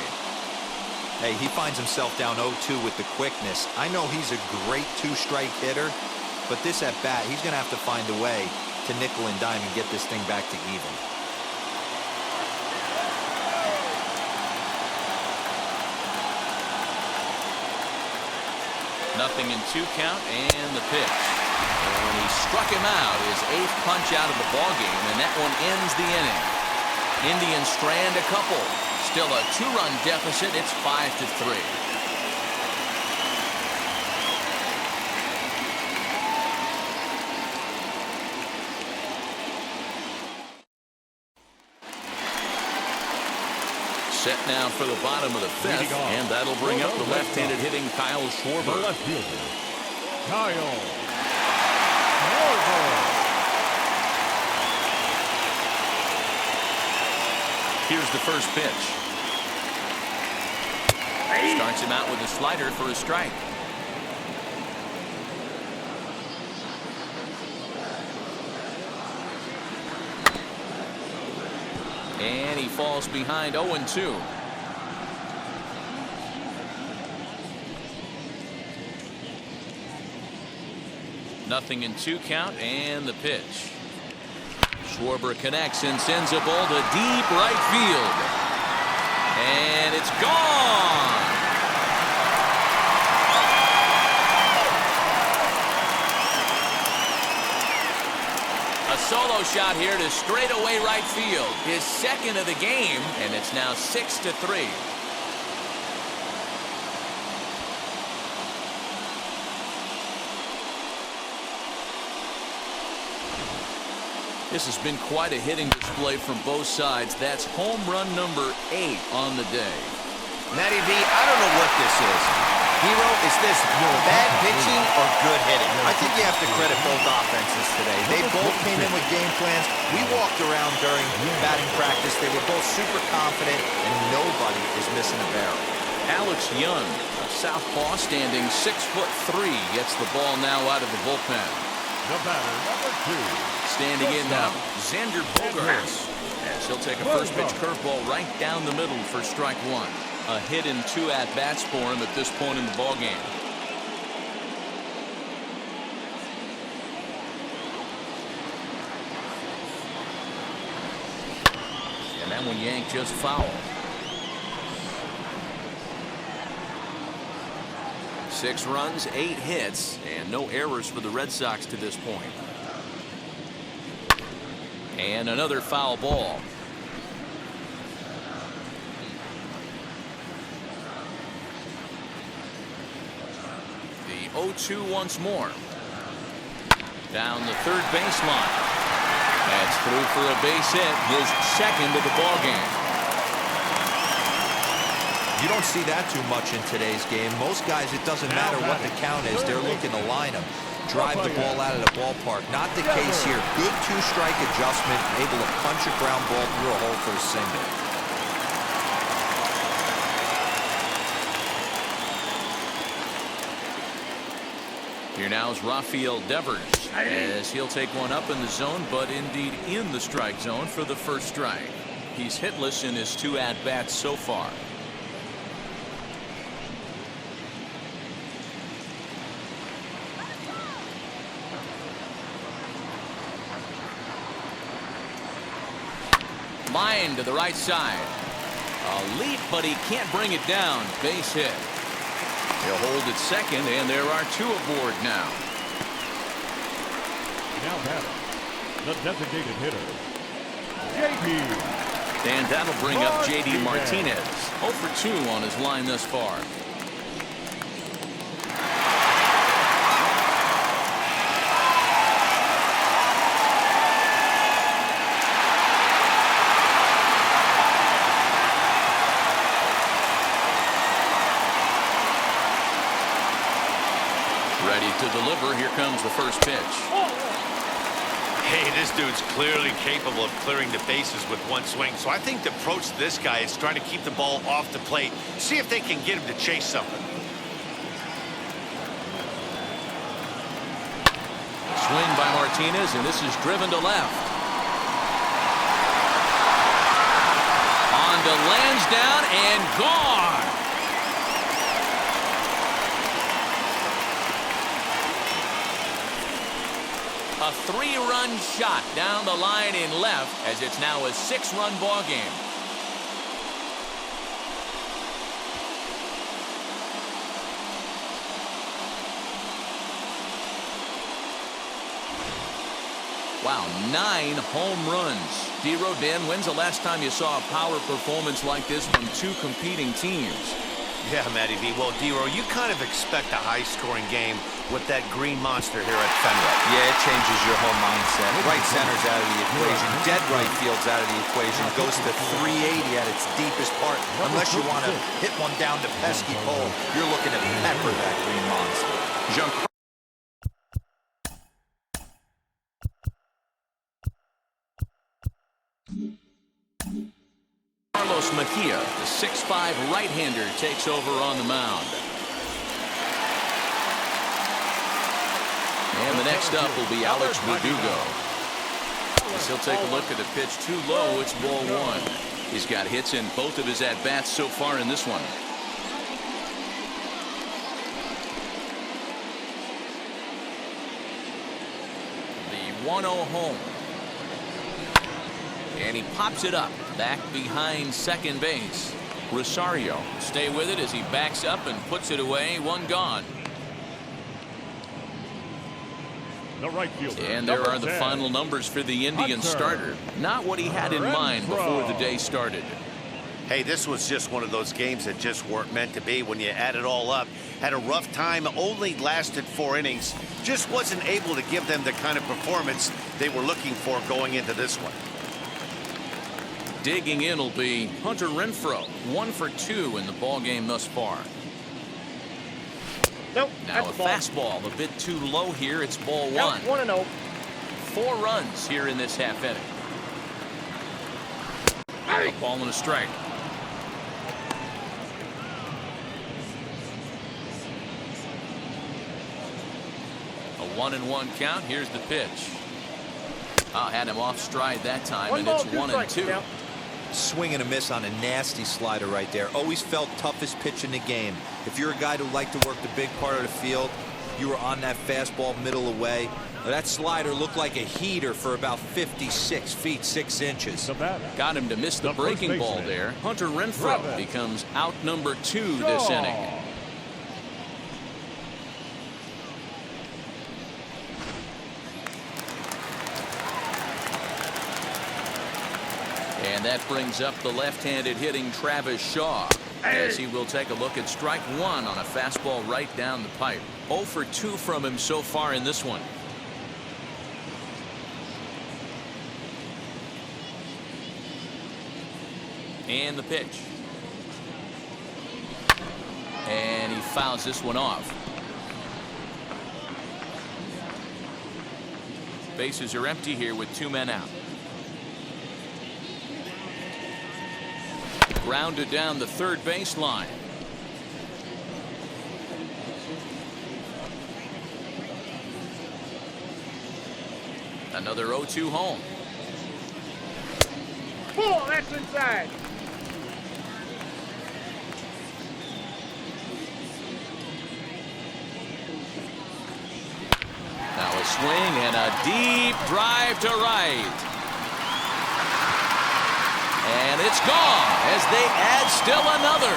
Hey, he finds himself down 0-2 with the quickness. I know he's a great 2-strike hitter, but this at bat, he's going to have to find a way to nickel and dime and get this thing back to even. 0-2 count, and the pitch. And he struck him out, his 8th punch out of the ballgame, and that one ends the inning. Indians strand a couple. Still a 2-run deficit. It's 5-3. Set now for the bottom of the 5th, and that'll bring up the left-handed hitting Kyle Schwarber. The left fielder, Kyle Schwarber. Here's the first pitch. Starts him out with a slider for a strike. And he falls behind 0-2. Nothing in 2 count, and the pitch. Schwarber connects and sends a ball to deep right field. And it's gone. A solo shot here to straightaway right field. His 2nd of the game, and it's now 6-3. This has been quite a hitting display from both sides. That's home run number 8 on the day. Matty V, I don't know what this is. Hero, is this bad pitching or good hitting? I think you have to credit both offenses today. They both came in with game plans. We walked around during batting practice. They were both super confident, and nobody is missing a barrel. Alex Young, a southpaw standing 6'3", gets the ball now out of the bullpen. The batter, number 2. Standing in now, Xander Bogaerts. As he'll take a first pitch curveball right down the middle for strike 1. A hit in 2 at-bats for him at this point in the ballgame. And that one yanked just foul. 6 runs, 8 hits, and no errors for the Red Sox to this point. And another foul ball. The 0-2 once more. Down the third baseline. That's through for a base hit, his second of the ball game. You don't see that too much in today's game. Most guys, it doesn't matter what the count is. They're looking to line them, drive the ball out of the ballpark. Not the case here. Good 2-strike adjustment, able to punch a ground ball through a hole for a single. Here now is Rafael Devers as he'll take one up in the zone, but indeed in the strike zone for the first strike. He's hitless in his 2 at-bats so far. Line to the right side. A leap, but he can't bring it down. Base hit. He'll hold at second, and there are 2 aboard now. Now batting, the designated hitter, J.D. And that'll bring up J.D. Martinez. 0 for 2 on his line thus far. Ready to deliver. Here comes the first pitch. Hey, this dude's clearly capable of clearing the bases with one swing. So I think the approach to this guy is trying to keep the ball off the plate. See if they can get him to chase something. Swing by Martinez, and this is driven to left. On to Lansdowne and gone. A 3-run shot down the line in left as it's now a 6-run ball game. Wow, 9 home runs. D-Row, Dan, when's the last time you saw a power performance like this from 2 competing teams? Yeah, Matty V. Well, D-Row, you kind of expect a high-scoring game with that green monster here at Fenway. Yeah, it changes your whole mindset. Right center's out of the equation. Dead right field's out of the equation. Goes to 380 at its deepest part. Unless you want to hit one down the pesky pole, you're looking at pepper that green monster. Carlos Mejia, the 6'5" right-hander, takes over on the mound. And the next up will be Alex Verdugo. As he'll take a look at a pitch too low, it's ball 1. He's got hits in both of his at-bats so far in this one. The 1-0 home. And he pops it up back behind second base. Rosario stay with it as he backs up and puts it away. 1 gone. The right fielder, and there are the 10. final numbers for the Indian starter. Not what he had in mind before the day started. Hey, this was just one of those games that just weren't meant to be when you add it all up. Had a rough time, only lasted 4 innings. Just wasn't able to give them the kind of performance they were looking for going into this one. Digging in will be Hunter Renfroe. 1 for 2 in the ball game thus far. Nope. Now that's a ball. fastball a bit too low here. It's ball Nope, 1. 1-0. 4 runs here in this half inning. A ball and a strike. A 1-1 count. Here's the pitch. Had him off stride that time, One and ball, it's 2 strikes 1-2. now. Swing and a miss on a nasty slider right there. Always felt toughest pitch in the game. If you're a guy who liked to work the big part of the field, you were on that fastball middle away. That slider looked like a heater for about 56 feet 6 inches. The batter. Got him to miss the The first breaking ball baseman. there. Hunter Renfroe Rabbit. becomes out number 2 this Shaw. inning. And that brings up the left-handed hitting Travis Shaw, as he will take a look at strike 1 on a fastball right down the pipe. 0 for 2 from him so far in this one. And the pitch. And he fouls this one off. Bases are empty here with 2 men out. Grounded down the third baseline. Another 0-2 home. Ball, that's inside. Now a swing and a deep drive to right. And it's gone as they add still another.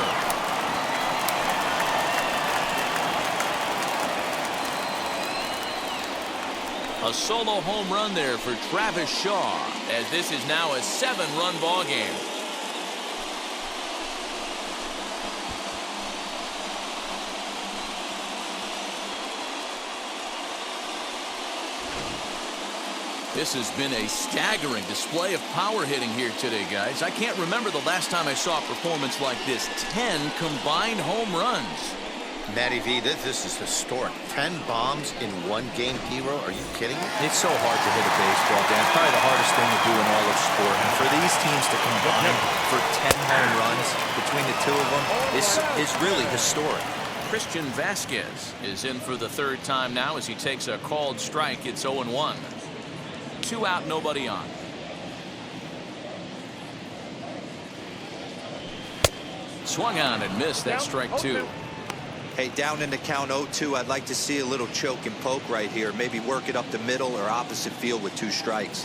A solo home run there for Travis Shaw, as this is now a 7-run ball game. This has been a staggering display of power hitting here today, guys. I can't remember the last time I saw a performance like this. 10 combined home runs. Matty V, this is historic. 10 bombs in one game, Hero. Are you kidding me? It's so hard to hit a baseball, Dan. Probably the hardest thing to do in all of sport. And for these teams to combine for 10 home runs between the two of them is really historic. Christian Vasquez is in for the 3rd time now as he takes a called strike. It's 0-1. 2 out, nobody on. Swung on and missed. That strike 2. Hey, down in the count 0-2, I'd like to see a little choke and poke right here. Maybe work it up the middle or opposite field with 2 strikes.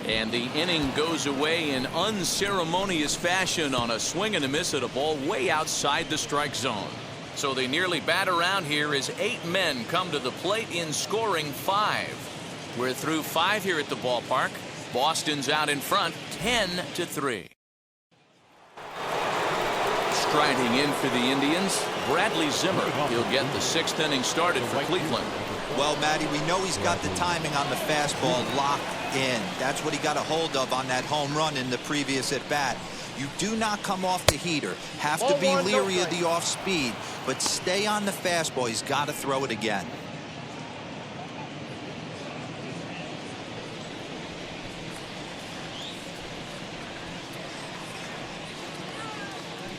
And the inning goes away in unceremonious fashion on a swing and a miss at a ball way outside the strike zone. So they nearly bat around here as 8 men come to the plate in scoring 5. We're through 5 here at the ballpark. Boston's out in front 10-3. Striding in for the Indians, Bradley Zimmer. He'll get the 6th inning started for Cleveland. Well, Matty, we know he's got the timing on the fastball locked in. That's what he got a hold of on that home run in the previous at-bat. You do not come off the heater. Have to be leery of the off-speed, but stay on the fastball. He's got to throw it again.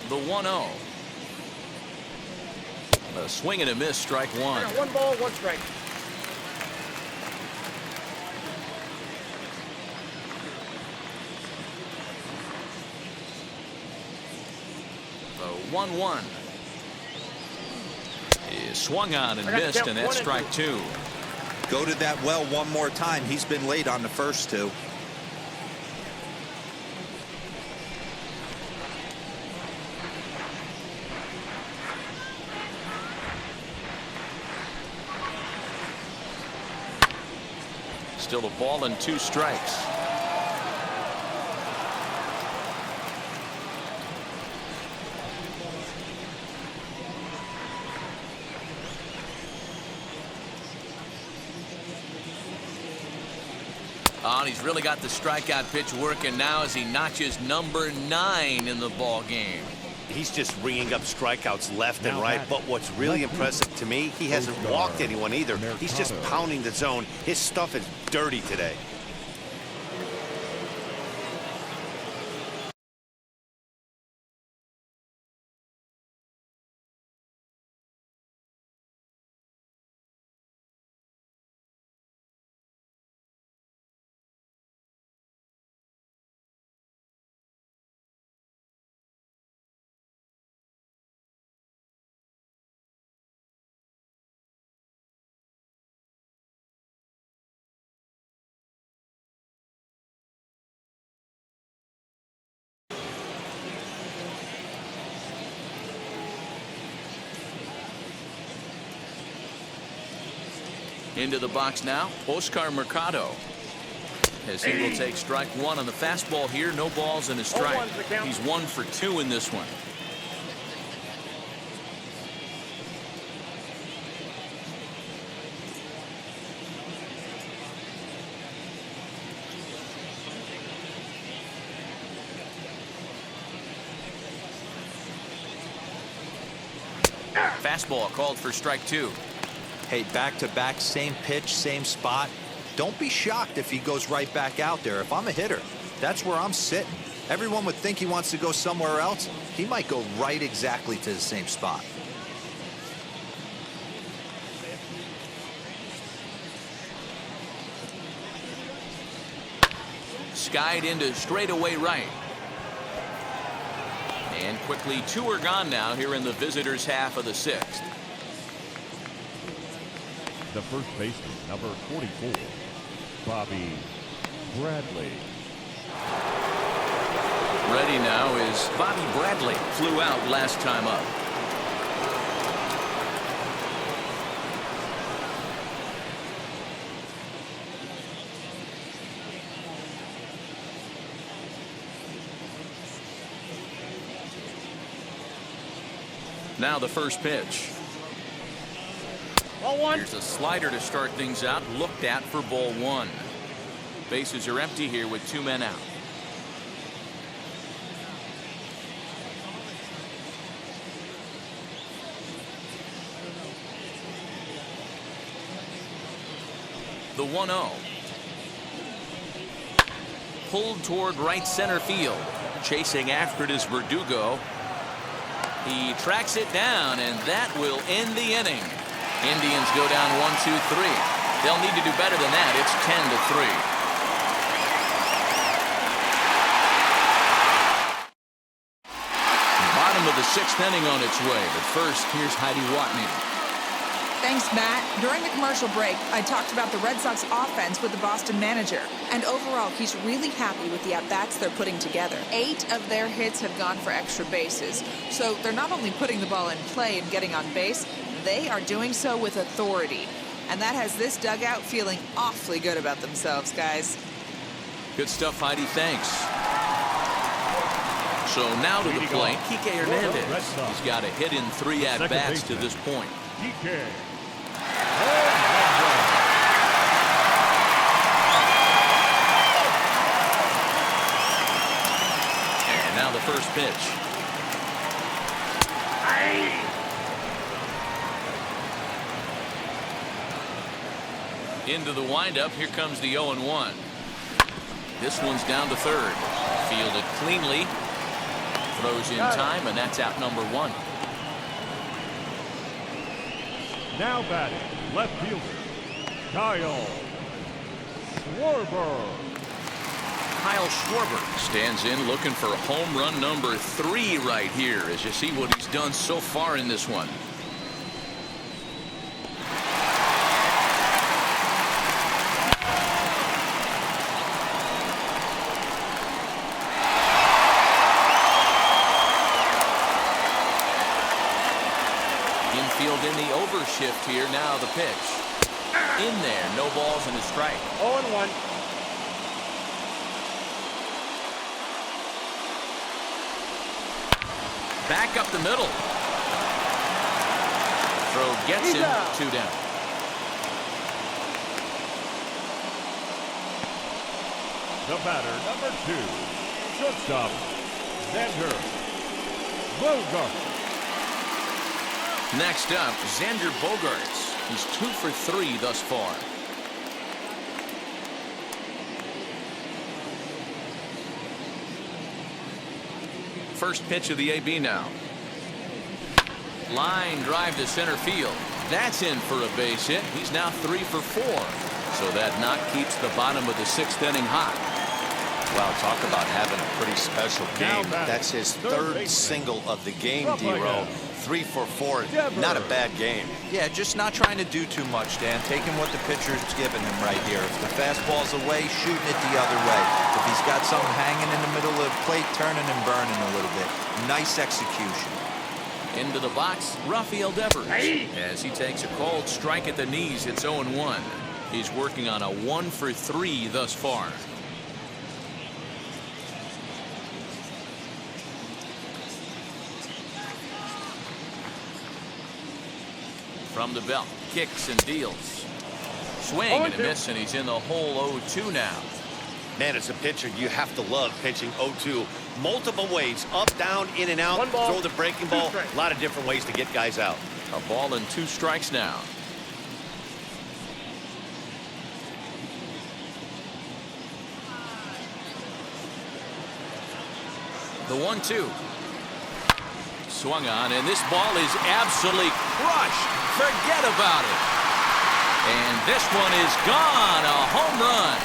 The 1-0. A swing and a miss, strike 1. 1 ball, 1 strike. The 1-1 is swung on and missed, and that's strike 2. Go to that well one more time. He's been late on the first 2. Still a ball and 2 strikes. Oh, and he's really got the strikeout pitch working now as he notches number 9 in the ball game. He's just ringing up strikeouts left and right. But what's really impressive to me, he hasn't walked anyone either. He's just pounding the zone. His stuff is dirty today. Into the box now, Oscar Mercado. As he will take strike 1 on the fastball here. No balls and a strike. He's 1 for 2 in this one. Fastball called for strike 2. Hey, back-to-back, same pitch, same spot. Don't be shocked if he goes right back out there. If I'm a hitter, that's where I'm sitting. Everyone would think he wants to go somewhere else. He might go right exactly to the same spot. Skied into straightaway right. And quickly 2 are gone now here in the visitors' half of the 6th. The first baseman, number 44, Bobby Bradley. Ready now is Bobby Bradley. Flew out last time up. Now the first pitch. Ball 1. Here's a slider to start things out. Looked at for ball 1. Bases are empty here with 2 men out. The 1-0. Pulled toward right center field. Chasing after it is Verdugo. He tracks it down, and that will end the inning. Indians go down 1-2-3. They'll need to do better than that. It's 10-3. Bottom of the 6th inning on its way. But first, here's Heidi Watney. Thanks, Matt. During the commercial break, I talked about the Red Sox offense with the Boston manager. And overall, he's really happy with the at-bats they're putting together. 8 of their hits have gone for extra bases. So they're not only putting the ball in play and getting on base, they are doing so with authority. And that has this dugout feeling awfully good about themselves, guys. Good stuff, Heidi. Thanks. So now to the plate, Kike Hernandez. He's got a hit in 3 at-bats to this point. Kike. And now the first pitch. Into the windup. Here comes the 0-1. This one's down to third. Fielded cleanly. Throws in time, and that's out number 1. Now batting, left fielder, Kyle Schwarber. Kyle Schwarber stands in looking for home run number 3 right here as you see what he's done so far in this one. Infield in the overshift here. Now the pitch. In there. No balls and a strike. 0-1. Back up the middle. Throw gets him. 2 down. The batter, number 2, shortstop, Xander Bogaerts. Next up, Xander Bogaerts. He's 2 for 3 thus far. First pitch of the AB now. Line drive to center field. That's in for a base hit. He's now 3 for 4. So that knock keeps the bottom of the 6th inning hot. Wow, talk about having a pretty special game. That's his third single of the game, D-Row. 3 for 4. Not a bad game. Yeah, just not trying to do too much, Dan. Taking what the pitcher's giving him right here. If the fastball's away, shooting it the other way. If he's got something hanging in the middle of the plate, turning and burning a little bit. Nice execution. Into the box, Rafael Devers. As he takes a called strike at the knees, it's 0-1. He's working on a 1 for 3 thus far. From the belt, kicks and deals. Swing and a miss, and he's in the hole 0-2 now. Man, as a pitcher, you have to love pitching 0-2. Multiple ways, up, down, in and out. Throw the breaking ball. A lot of different ways to get guys out. A ball and 2 strikes now. The 1-2. Swung on, and this ball is absolutely crushed. Forget about it. And this one is gone. A home run.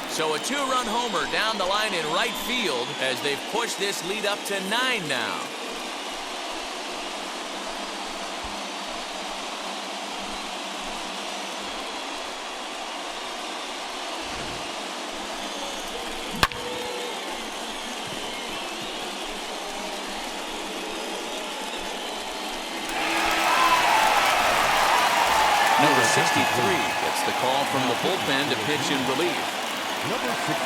So a 2-run homer down the line in right field as they've pushed this lead up to 9 now. Number 63 gets the call from the bullpen to pitch in relief. Number 63.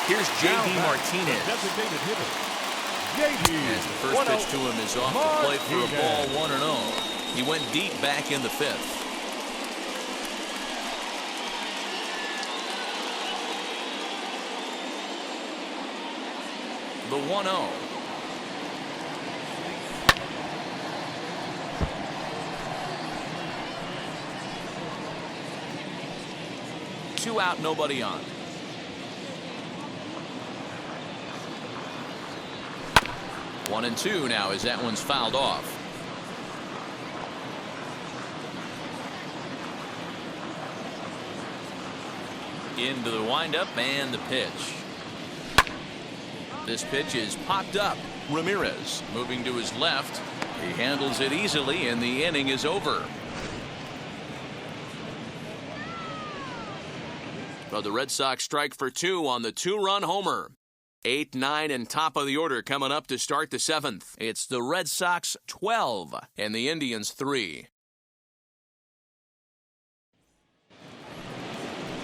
Here's J.D. Martinez. Designated hitter, J.D. As the first pitch to him is off the plate for a ball 1-0. He went deep back in the 5th. The 1-0. Two out, nobody on. One and 2 now as that one's fouled off. Into the windup and the pitch. This pitch is popped up. Ramirez moving to his left. He handles it easily, and the inning is over. But the Red Sox strike for 2 on the 2-run homer. 8, 9, and top of the order coming up to start the 7th. It's the Red Sox 12 and the Indians 3.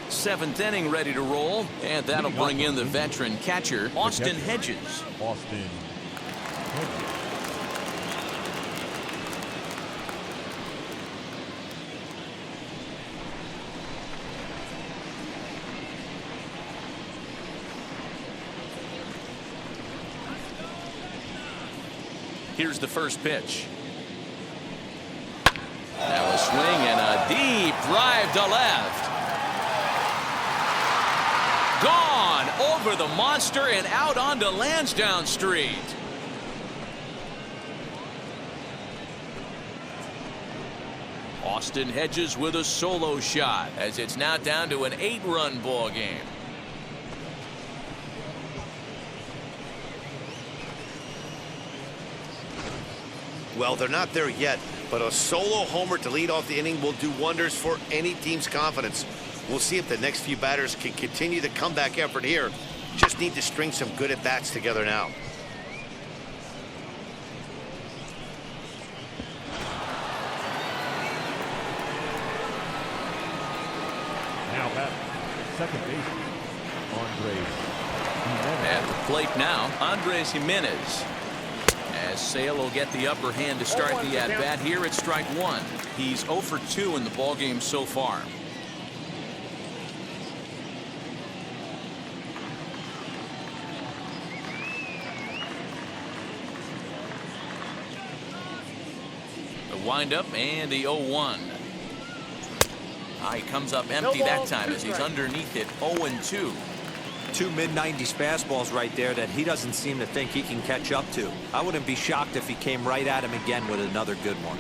7th inning ready to roll, and that'll bring in the veteran catcher, Austin Hedges. Austin Hedges. Here's the first pitch. Now a swing and a deep drive to left. Gone over the monster and out onto Lansdowne Street. Austin Hedges with a solo shot as it's now down to an 8-run ball game. Well, they're not there yet, but a solo homer to lead off the inning will do wonders for any team's confidence. We'll see if the next few batters can continue the comeback effort here. Just need to string some good at-bats together now. Now batting, second baseman, Andres Jimenez. At the plate now, Andres Jimenez. As Sale will get the upper hand to start the at-bat here at strike one. He's 0 for 2 in the ballgame so far. The windup and the 0-1. He comes up empty that time as he's underneath it 0-2. Two mid-90s fastballs right there that he doesn't seem to think he can catch up to. I wouldn't be shocked if he came right at him again with another good one.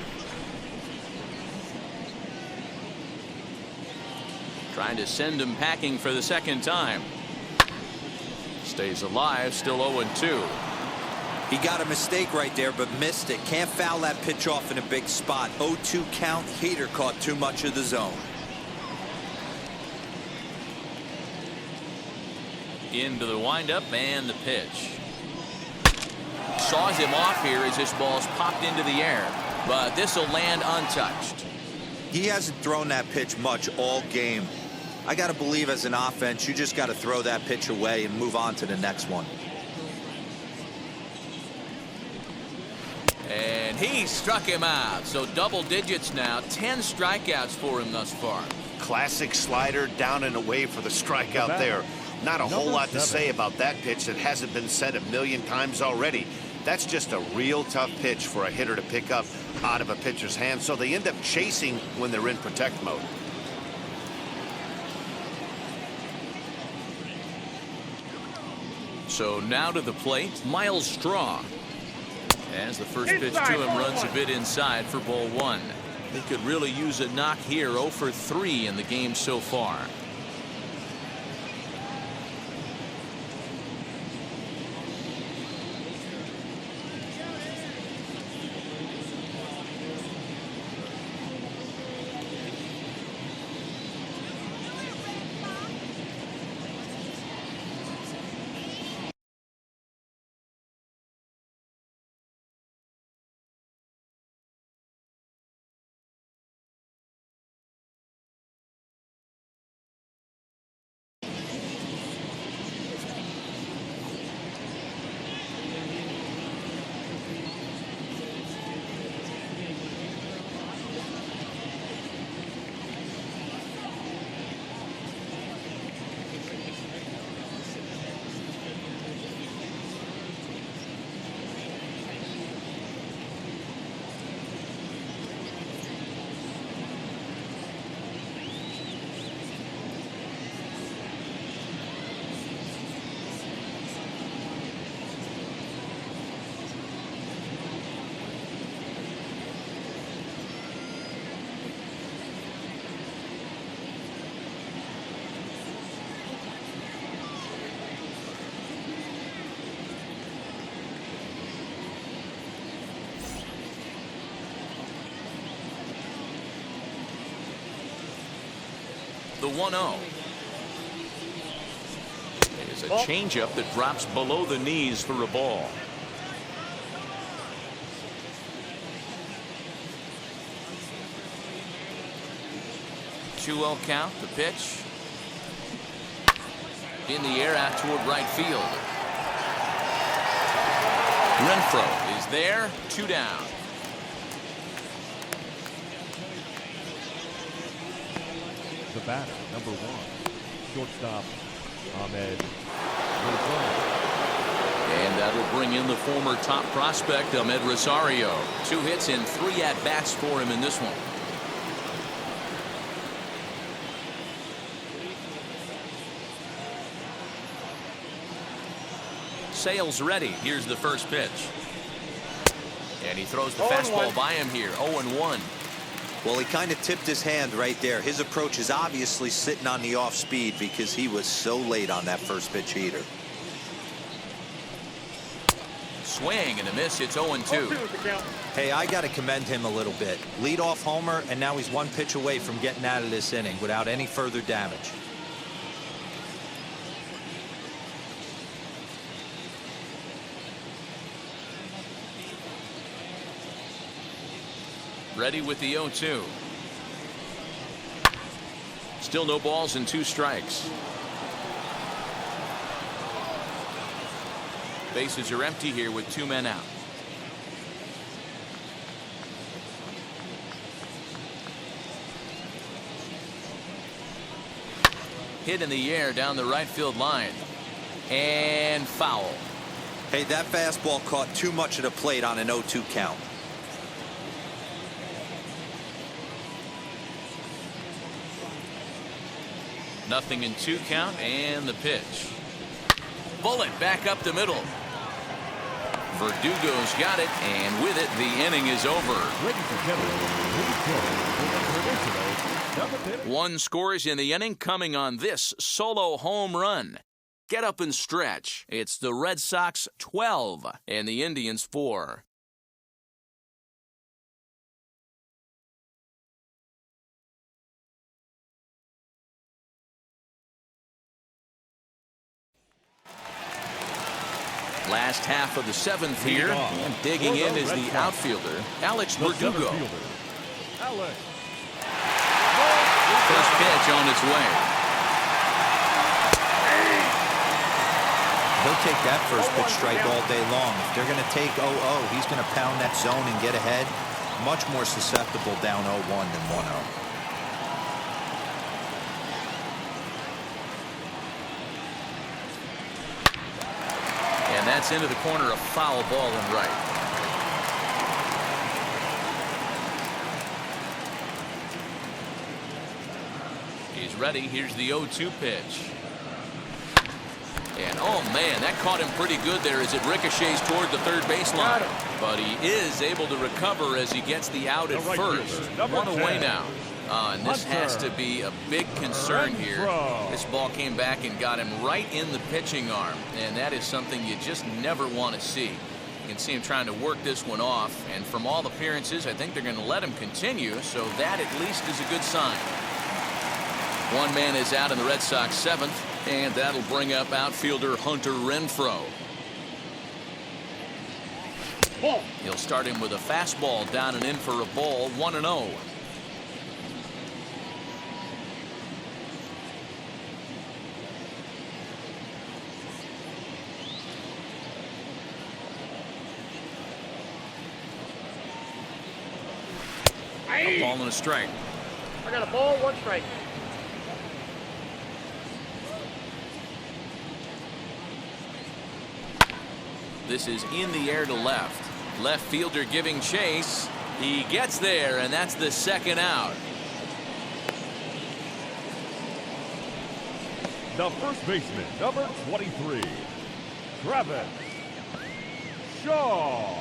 Trying to send him packing for the second time. Stays alive, still 0-2. He got a mistake right there, but missed it. Can't foul that pitch off in a big spot. 0-2 count. Heater caught too much of the zone. Into the windup and the pitch. Saws him off here as this ball's popped into the air, but this will land untouched. He hasn't thrown that pitch much all game. I got to believe as an offense, you just got to throw that pitch away and move on to the next one. And he struck him out. So double digits now. 10 strikeouts for him thus far. Classic slider down and away for the strikeout there. Not a whole lot to say about that pitch that hasn't been said a million times already. That's just a real tough pitch for a hitter to pick up out of a pitcher's hand, so they end up chasing when they're in protect mode. So now to the plate, Miles Straw. As the first pitch to him runs a bit inside for ball one. They could really use a knock here. 0 for 3 in the game so far. The 1-0 is a changeup that drops below the knees for a ball. Two-0 count. The pitch in the air out toward right field. Renfroe is there. 2 down. The batter, number 1, shortstop Ahmed. And that'll bring in the former top prospect, Ahmed Rosario. 2 hits and 3 at-bats for him in this one. Sale's ready. Here's the first pitch. And he throws the fastball by him here. 0-1. Well, he kind of tipped his hand right there. His approach is obviously sitting on the off speed because he was so late on that first pitch heater. Swing and a miss. It's 0-2. Hey, I got to commend him a little bit. Leadoff homer, and now he's 1 pitch away from getting out of this inning without any further damage. Ready with the 0-2. Still no balls and 2 strikes. Bases are empty here with 2 men out. Hit in the air down the right field line. And foul. Hey, that fastball caught too much of the plate on an 0-2 count. Nothing in 2 count, and the pitch. Bullet back up the middle. Verdugo's got it, and with it, the inning is over. Ladies and gentlemen, please join the traditional double-hit. 1 scores in the inning coming on this solo home run. Get up and stretch. It's the Red Sox 12 and the Indians 4. Last half of the 7th here, and digging in is the outfielder, Alex Verdugo. Alex. First pitch on its way. He'll take that first pitch strike all day long. If they're going to take 0-0, he's going to pound that zone and get ahead. Much more susceptible down 0-1 than 1-0. And that's into the corner, a foul ball and right. He's ready. Here's the 0-2 pitch. And oh man, that caught him pretty good there as it ricochets toward the third baseline. But he is able to recover as he gets the out at first. 1 away now. And this has to be a big concern here. This ball came back and got him right in the pitching arm, and that is something you just never want to see. You can see him trying to work this one off, and from all appearances, I think they're going to let him continue, so that at least is a good sign. 1 man is out in the Red Sox 7th, and that'll bring up outfielder Hunter Renfroe. He'll start him with a fastball down and in for a ball, 1-0. A ball and a strike. I got a ball, 1 strike. This is in the air to left. Left fielder giving chase. He gets there, and that's the 2nd out. The first baseman, number 23, Travis Shaw.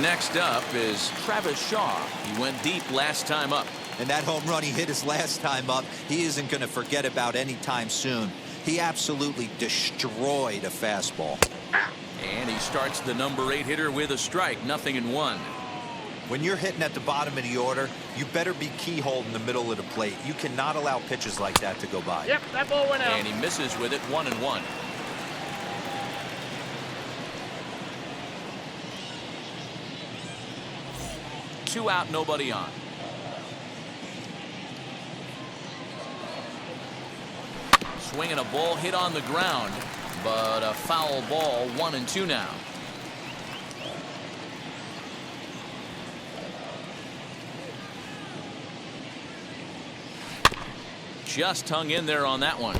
Next up is Travis Shaw. He went deep last time up. And that home run he hit his last time up, he isn't going to forget about anytime soon. He absolutely destroyed a fastball. And he starts the number 8 hitter with a strike, 0-1. When you're hitting at the bottom of the order, you better be keyhole in the middle of the plate. You cannot allow pitches like that to go by. Yep, that ball went out. And he misses with it, 1-1. Two out, nobody on. Swinging a ball hit on the ground, but a foul ball, 1-2 now. Just hung in there on that one.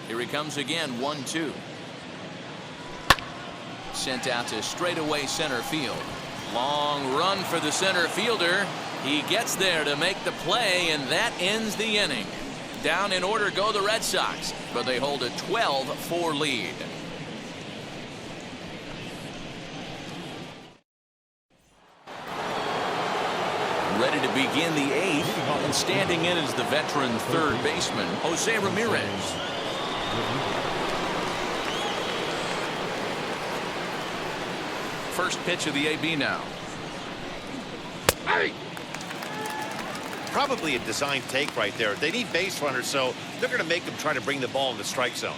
Here he comes again, 1-2. Sent out to straightaway center field. Long run for the center fielder. He gets there to make the play, and that ends the inning. Down in order go the Red Sox, but they hold a 12-4 lead. Ready to begin the 8th, and standing in is the veteran third baseman, Jose Ramirez. First pitch of the AB now. Hey! Probably a design take right there. They need base runners, so they're going to make them try to bring the ball in the strike zone.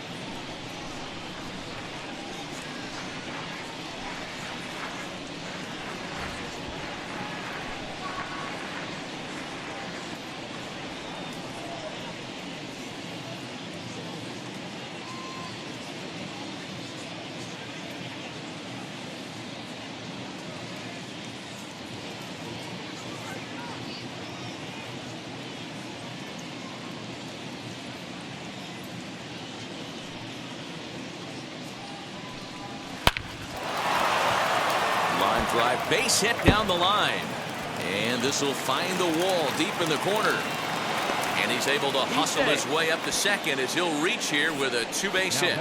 drive, base hit down the line. And this will find the wall deep in the corner. And he's able to hustle his way up to second as he'll reach here with a two-base hit.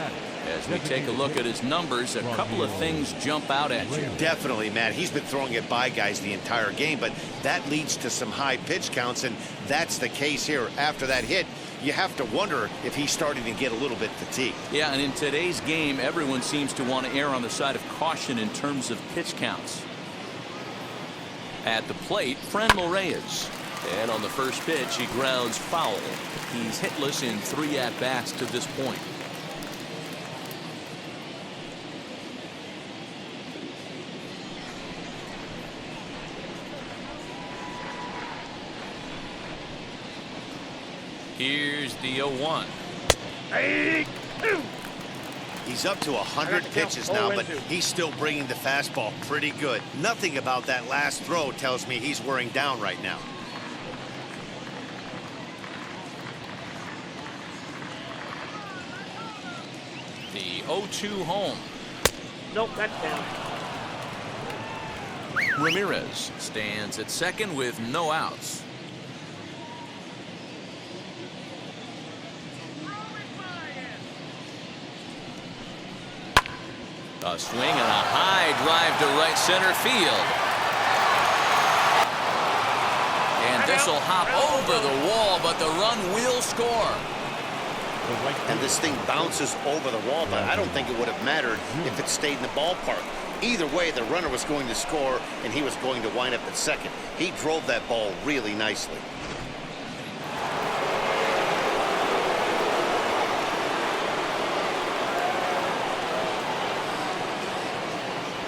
As we take a look at his numbers, a couple of things jump out at you. Definitely, Matt. He's been throwing it by guys the entire game, but that leads to some high pitch counts, and that's the case here. After that hit, you have to wonder if he's starting to get a little bit fatigued. Yeah, and in today's game, everyone seems to want to err on the side of caution in terms of pitch counts. At the plate, Franmil Reyes. And on the first pitch, he grounds foul. He's hitless in 3 at-bats to this point. Here's the 0-1. He's up to 100 pitches now, but he's still bringing the fastball pretty good. Nothing about that last throw tells me he's wearing down right now. The 0-2 home. Nope, that's down. Ramirez stands at second with no outs. A swing and a high drive to right center field. And this will hop over the wall, but the run will score. And this thing bounces over the wall, but I don't think it would have mattered if it stayed in the ballpark. Either way, the runner was going to score, and he was going to wind up at second. He drove that ball really nicely.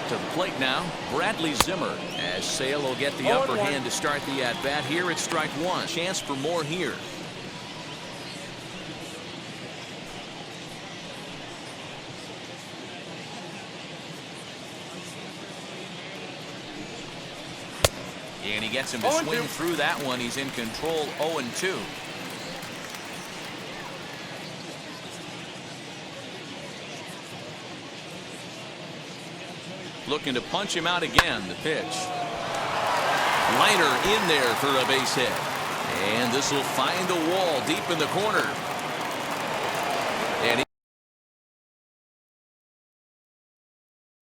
To the plate now, Bradley Zimmer, as Sale will get the upper hand to start the at-bat. Here it's strike one. Chance for more here. And he gets him to swing through that one. He's in control, 0-2. Looking to punch him out again. The pitch. Liner in there for a base hit. And this will find the wall deep in the corner. And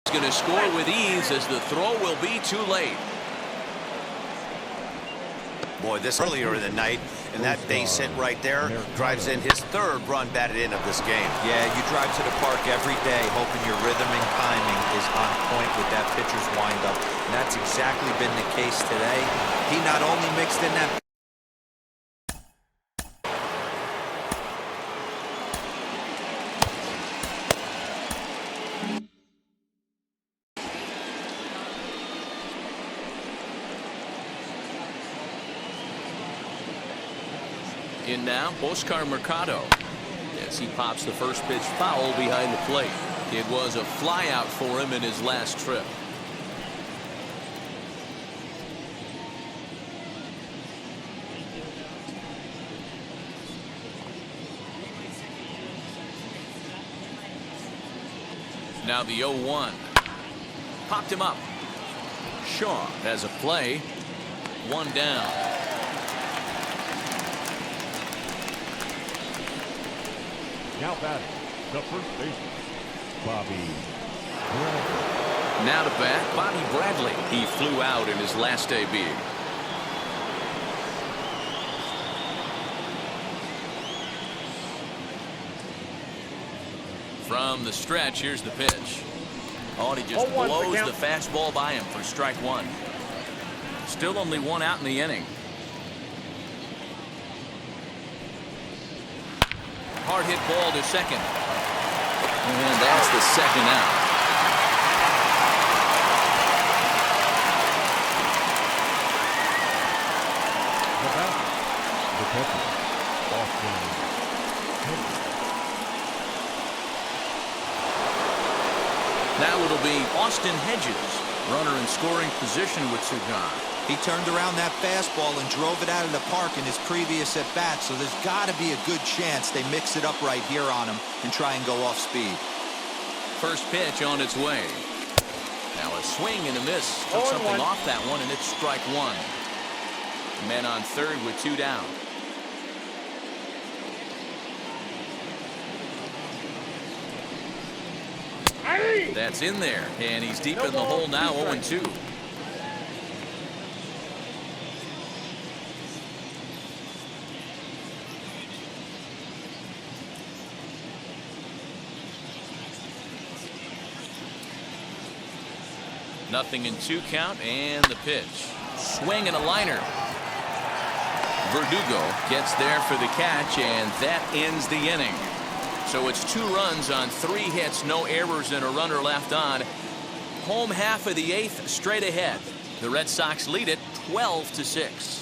he's going to score with ease as the throw will be too late. Boy, this earlier in the night, and that base hit right there drives in his 3rd run batted in of this game. Yeah, you drive to the park every day hoping your rhythm and timing is on point with that pitcher's windup. And that's exactly been the case today. He not only mixed in that in now, Oscar Mercado, as he pops the first pitch foul behind the plate. It was a fly out for him in his last trip. Now the 0-1. Popped him up. Shaw has a play. One down. Now batting, the first baseman, Bobby Bradley. Now to bat, Bobby Bradley. He flew out in his last debut. From the stretch, here's the pitch. Oh, and he just blows the fastball by him for strike one. Still only one out in the inning. Hard hit ball to second. And that's the second out. The catcher, Austin. Now it'll be Austin Hedges, runner in scoring position with Sugan. He turned around that fastball and drove it out of the park in his previous at-bat, so there's got to be a good chance they mix it up right here on him and try and go off speed. First pitch on its way. Now a swing and a miss. Took something off that one, and it's strike one. Men on third with two down. That's in there, and he's deep in the hole now, 0-2. Nothing in 2 count, and the pitch. Swing and a liner. Verdugo gets there for the catch, and that ends the inning. So it's 2 runs on 3 hits, no errors, and a runner left on. Home half of the 8th, straight ahead. The Red Sox lead it 12-6.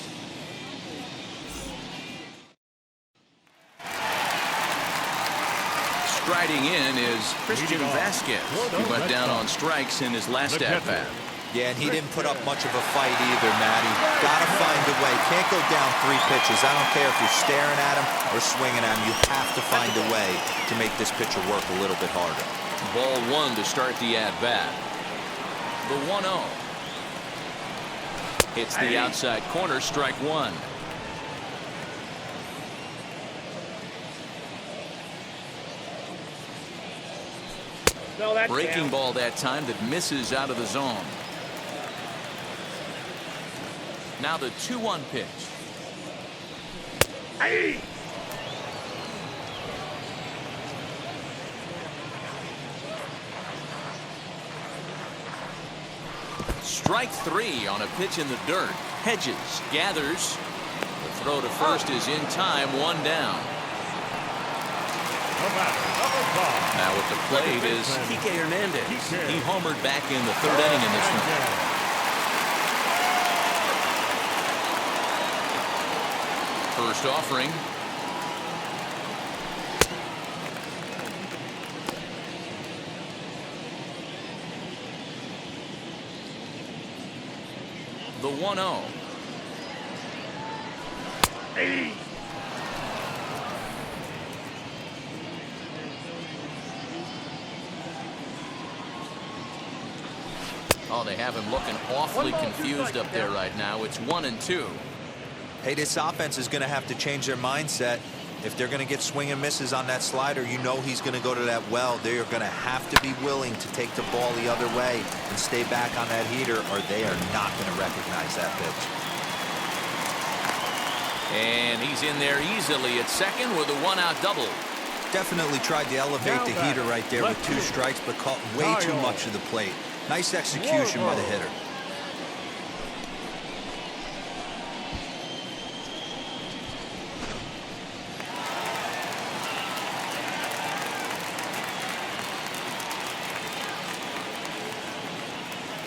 Striding in is Christian Vasquez, who went down on strikes in his last at-bat. Yeah, and he didn't put up much of a fight either, Matty. Gotta find a way. Can't go down 3 pitches. I don't care if you're staring at him or swinging at him. You have to find a way to make this pitcher work a little bit harder. Ball 1 to start the at-bat. The 1-0. Hits the outside corner, strike 1. Breaking ball that time that misses out of the zone. Now the 2-1 pitch. Strike 3 on a pitch in the dirt. Hedges gathers. The throw to first is in time, 1 down. Now at the plate is Kike Hernandez. He homered back in the 3rd inning in this one. First offering. The 1-0. Oh, they have him looking awfully confused up there right now. It's 1-2. Hey, this offense is going to have to change their mindset. If they're going to get swing and misses on that slider, you know he's going to go to that well. They are going to have to be willing to take the ball the other way and stay back on that heater, or they are not going to recognize that pitch. And he's in there easily at second with a 1-out double. Definitely tried to elevate the heater right there with 2 strikes, but caught way too much of the plate. Nice execution by the hitter.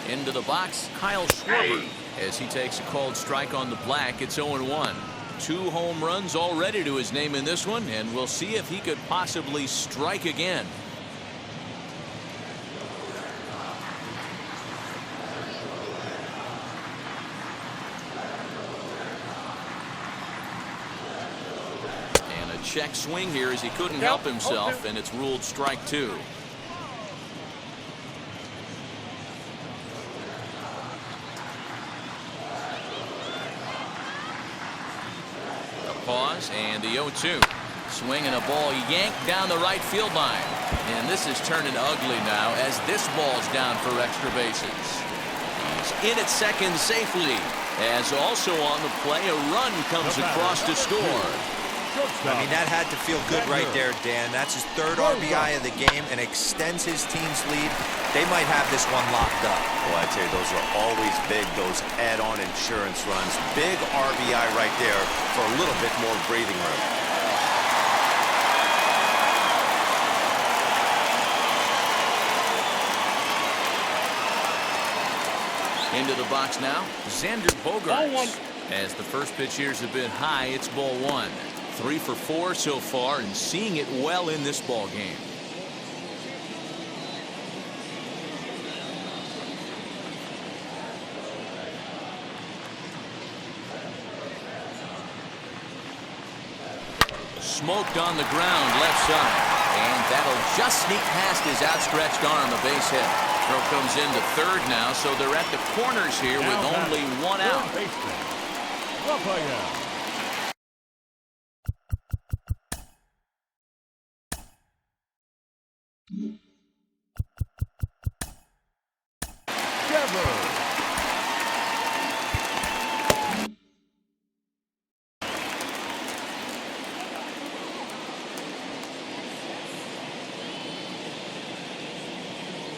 Into the box, Kyle Schwarber, as he takes a called strike on the black. It's 0-1. 2 home runs already to his name in this one, and we'll see if he could possibly strike again. And a check swing here as he couldn't help himself, and it's ruled strike 2. Pause, and the 0-2. Swing and a ball yanked down the right field line. And this is turning ugly now as this ball's down for extra bases. He's in at second safely, as also on the play a run comes across to score. I mean, that had to feel good right there, Dan. That's his 3rd RBI of the game and extends his team's lead. They might have this one locked up. Well, I tell you, those are always big, those add-on insurance runs. Big RBI right there for a little bit more breathing room. Into the box now, Xander Bogaerts. As the first pitch here is a bit high, it's ball 1. 3 for 4 so far, and seeing it well in this ball game. Smoked on the ground left side, and that'll just sneak past his outstretched arm, a base hit. Throw comes into third now, so they're at the corners here with only one out. Raphael.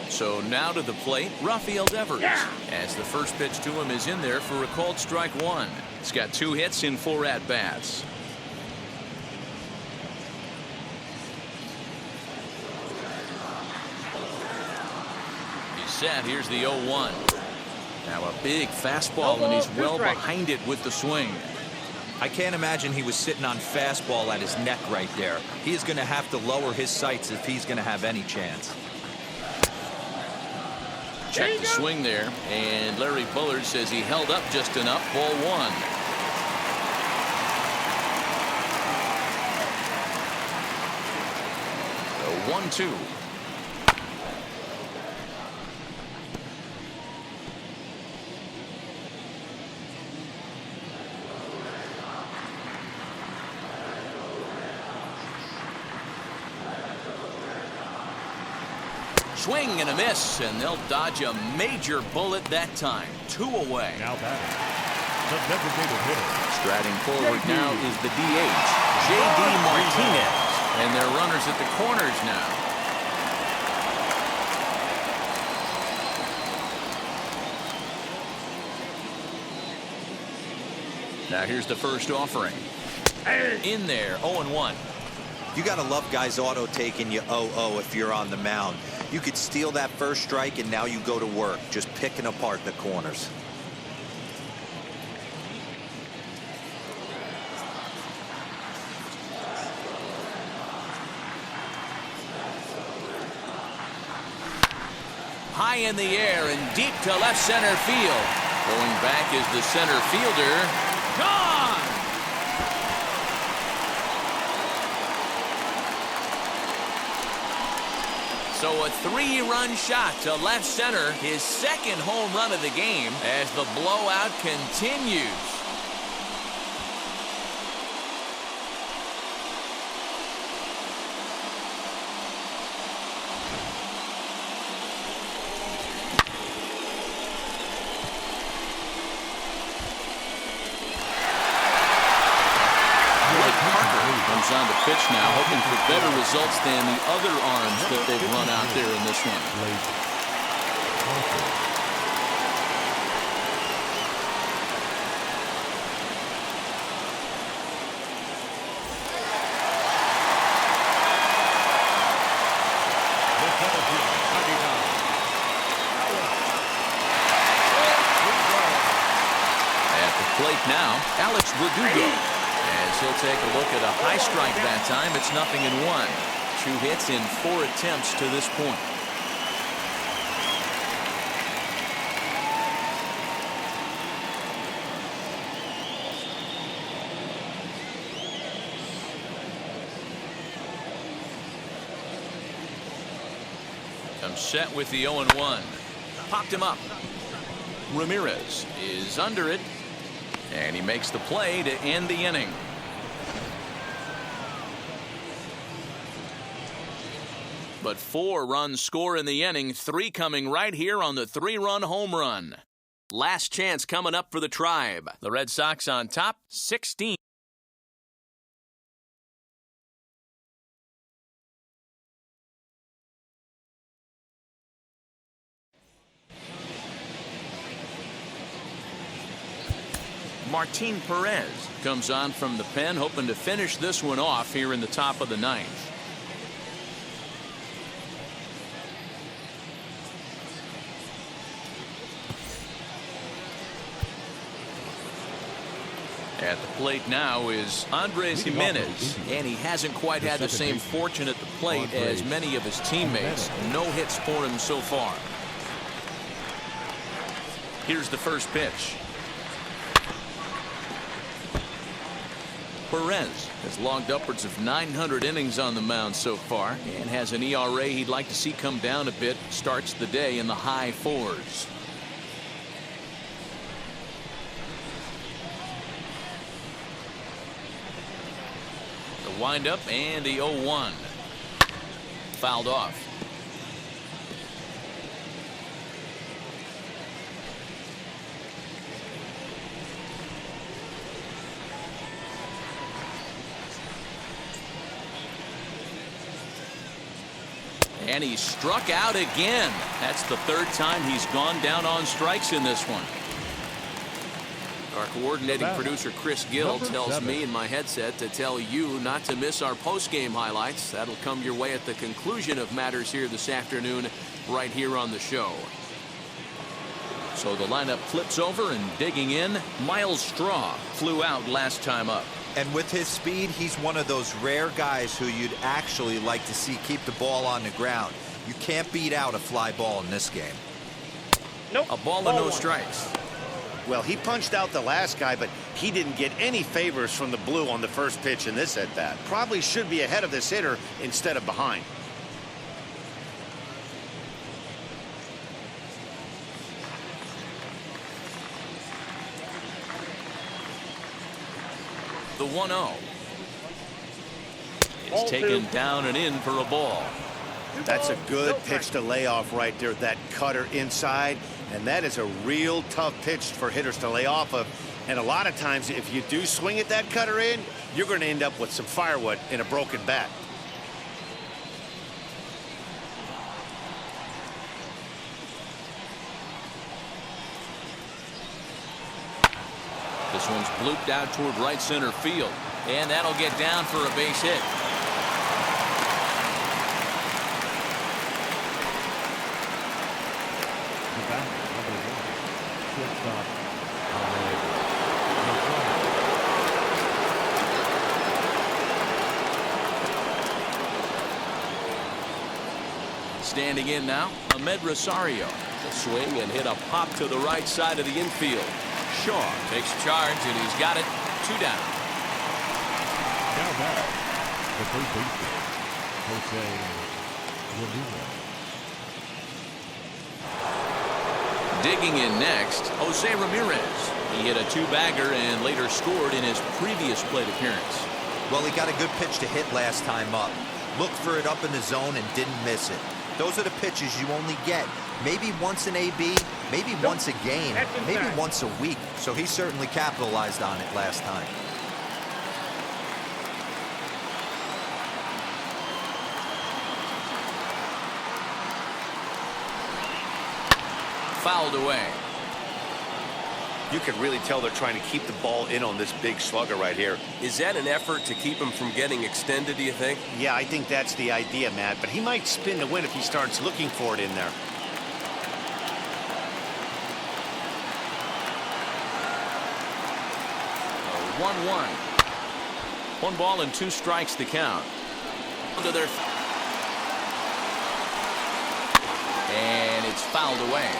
So now to the plate, Raphael Devers. As the first pitch to him is in there for a called strike one. He's got 2 hits in 4 at-bats. He's set. Here's the 0-1. Now a big fastball, and he's well behind it with the swing. I can't imagine he was sitting on fastball at his neck right there. He is going to have to lower his sights if he's going to have any chance. Check the swing there, and Larry Bullard says he held up just enough. Ball 1. The 1-2. Swing and a miss, and they'll dodge a major bullet that time. 2 away. Now batting, the designated hitter. Striding forward now is the DH, J.D. Martinez. And they're runners at the corners now. Now here's the first offering. In there, 0-1. You got to love guys auto taking you 0-0 if you're on the mound. You could steal that first strike, and now you go to work, just picking apart the corners. High in the air and deep to left center field. Going back is the center fielder. Gone! So a 3-run shot to left center, his second home run of the game as the blowout continues. On the pitch now, hoping for better results than the other arms that they've run out there in this one. At the plate now, Alex Verdugo. As he'll take a look at a high strike that time. It's 0-1. 2 hits in 4 attempts to this point. Comes set with the 0-1. Popped him up. Ramirez is under it. And he makes the play to end the inning. But 4 runs score in the inning, 3 coming right here on the 3-run home run. Last chance coming up for the Tribe. The Red Sox on top, 16. Martin Perez comes on from the pen, hoping to finish this one off here in the top of the 9th. At the plate now is Andres Jimenez, and he hasn't quite had the same fortune at the plate as many of his teammates. No hits for him so far. Here's the first pitch. Perez has logged upwards of 900 innings on the mound so far and has an ERA he'd like to see come down a bit. Starts the day in the high 4s. The windup and the 0-1. Fouled off. And he struck out again. That's the third time he's gone down on strikes in this one. Our coordinating producer Chris Gill tells me in my headset to tell you not to miss our post-game highlights. That'll come your way at the conclusion of matters here this afternoon right here on the show. So the lineup flips over, and digging in, Miles Straw flew out last time up. And with his speed, he's one of those rare guys who you'd actually like to see keep the ball on the ground. You can't beat out a fly ball in this game. Nope. A ball and no strikes. Well, he punched out the last guy, but he didn't get any favors from the blue on the first pitch in this at-bat. Probably should be ahead of this hitter instead of behind. The 1-0. It's taken down and in for a ball. That's a good pitch to lay off right there. That cutter inside. And that is a real tough pitch for hitters to lay off of. And a lot of times, if you do swing at that cutter in, you're going to end up with some firewood in a broken bat. This one's blooped out toward right center field. And that'll get down for a base hit. Standing in now, Ahmed Rosario. The swing and hit a pop to the right side of the infield. Shaw takes charge, and he's got it. 2 down. Now back, the first baseman, Jose Ramirez. Digging in next, Jose Ramirez. He hit a 2-bagger and later scored in his previous plate appearance. Well, he got a good pitch to hit last time up. Looked for it up in the zone and didn't miss it. Those are the pitches you only get maybe once in AB, maybe once a game, maybe once a week. So he certainly capitalized on it last time. Fouled away. You can really tell they're trying to keep the ball in on this big slugger right here. Is that an effort to keep him from getting extended, do you think? Yeah, I think that's the idea, Matt. But he might spin to win if he starts looking for it in there. A 1-1. 1 ball and 2 strikes to count. To their and it's fouled away.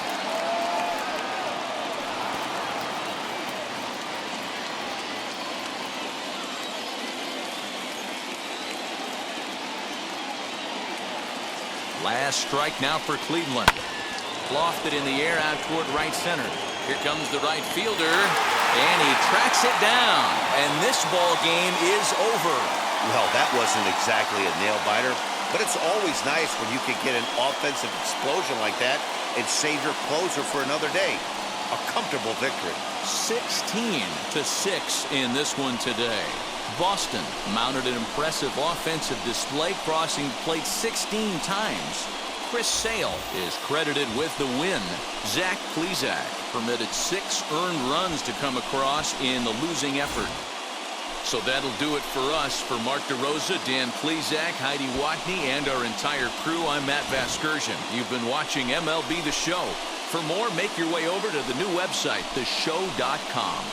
Last strike now for Cleveland. Lofted in the air out toward right center. Here comes the right fielder, and he tracks it down. And this ball game is over. Well, that wasn't exactly a nail-biter, but it's always nice when you can get an offensive explosion like that and save your closer for another day. A comfortable victory. 16-6 in this one today. Boston mounted an impressive offensive display, crossing plate 16 times. Chris Sale is credited with the win. Zach Plesac permitted 6 earned runs to come across in the losing effort. So that'll do it for us. For Mark DeRosa, Dan Plesac, Heidi Watney, and our entire crew, I'm Matt Vasgersian. You've been watching MLB The Show. For more, make your way over to the new website, theshow.com.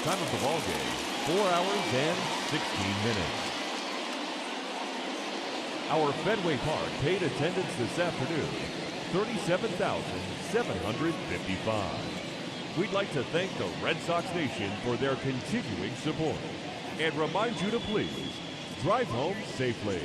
Time of the ball game, 4 hours and 16 minutes. Our Fenway Park paid attendance this afternoon, 37,755. We'd like to thank the Red Sox Nation for their continuing support and remind you to please drive home safely.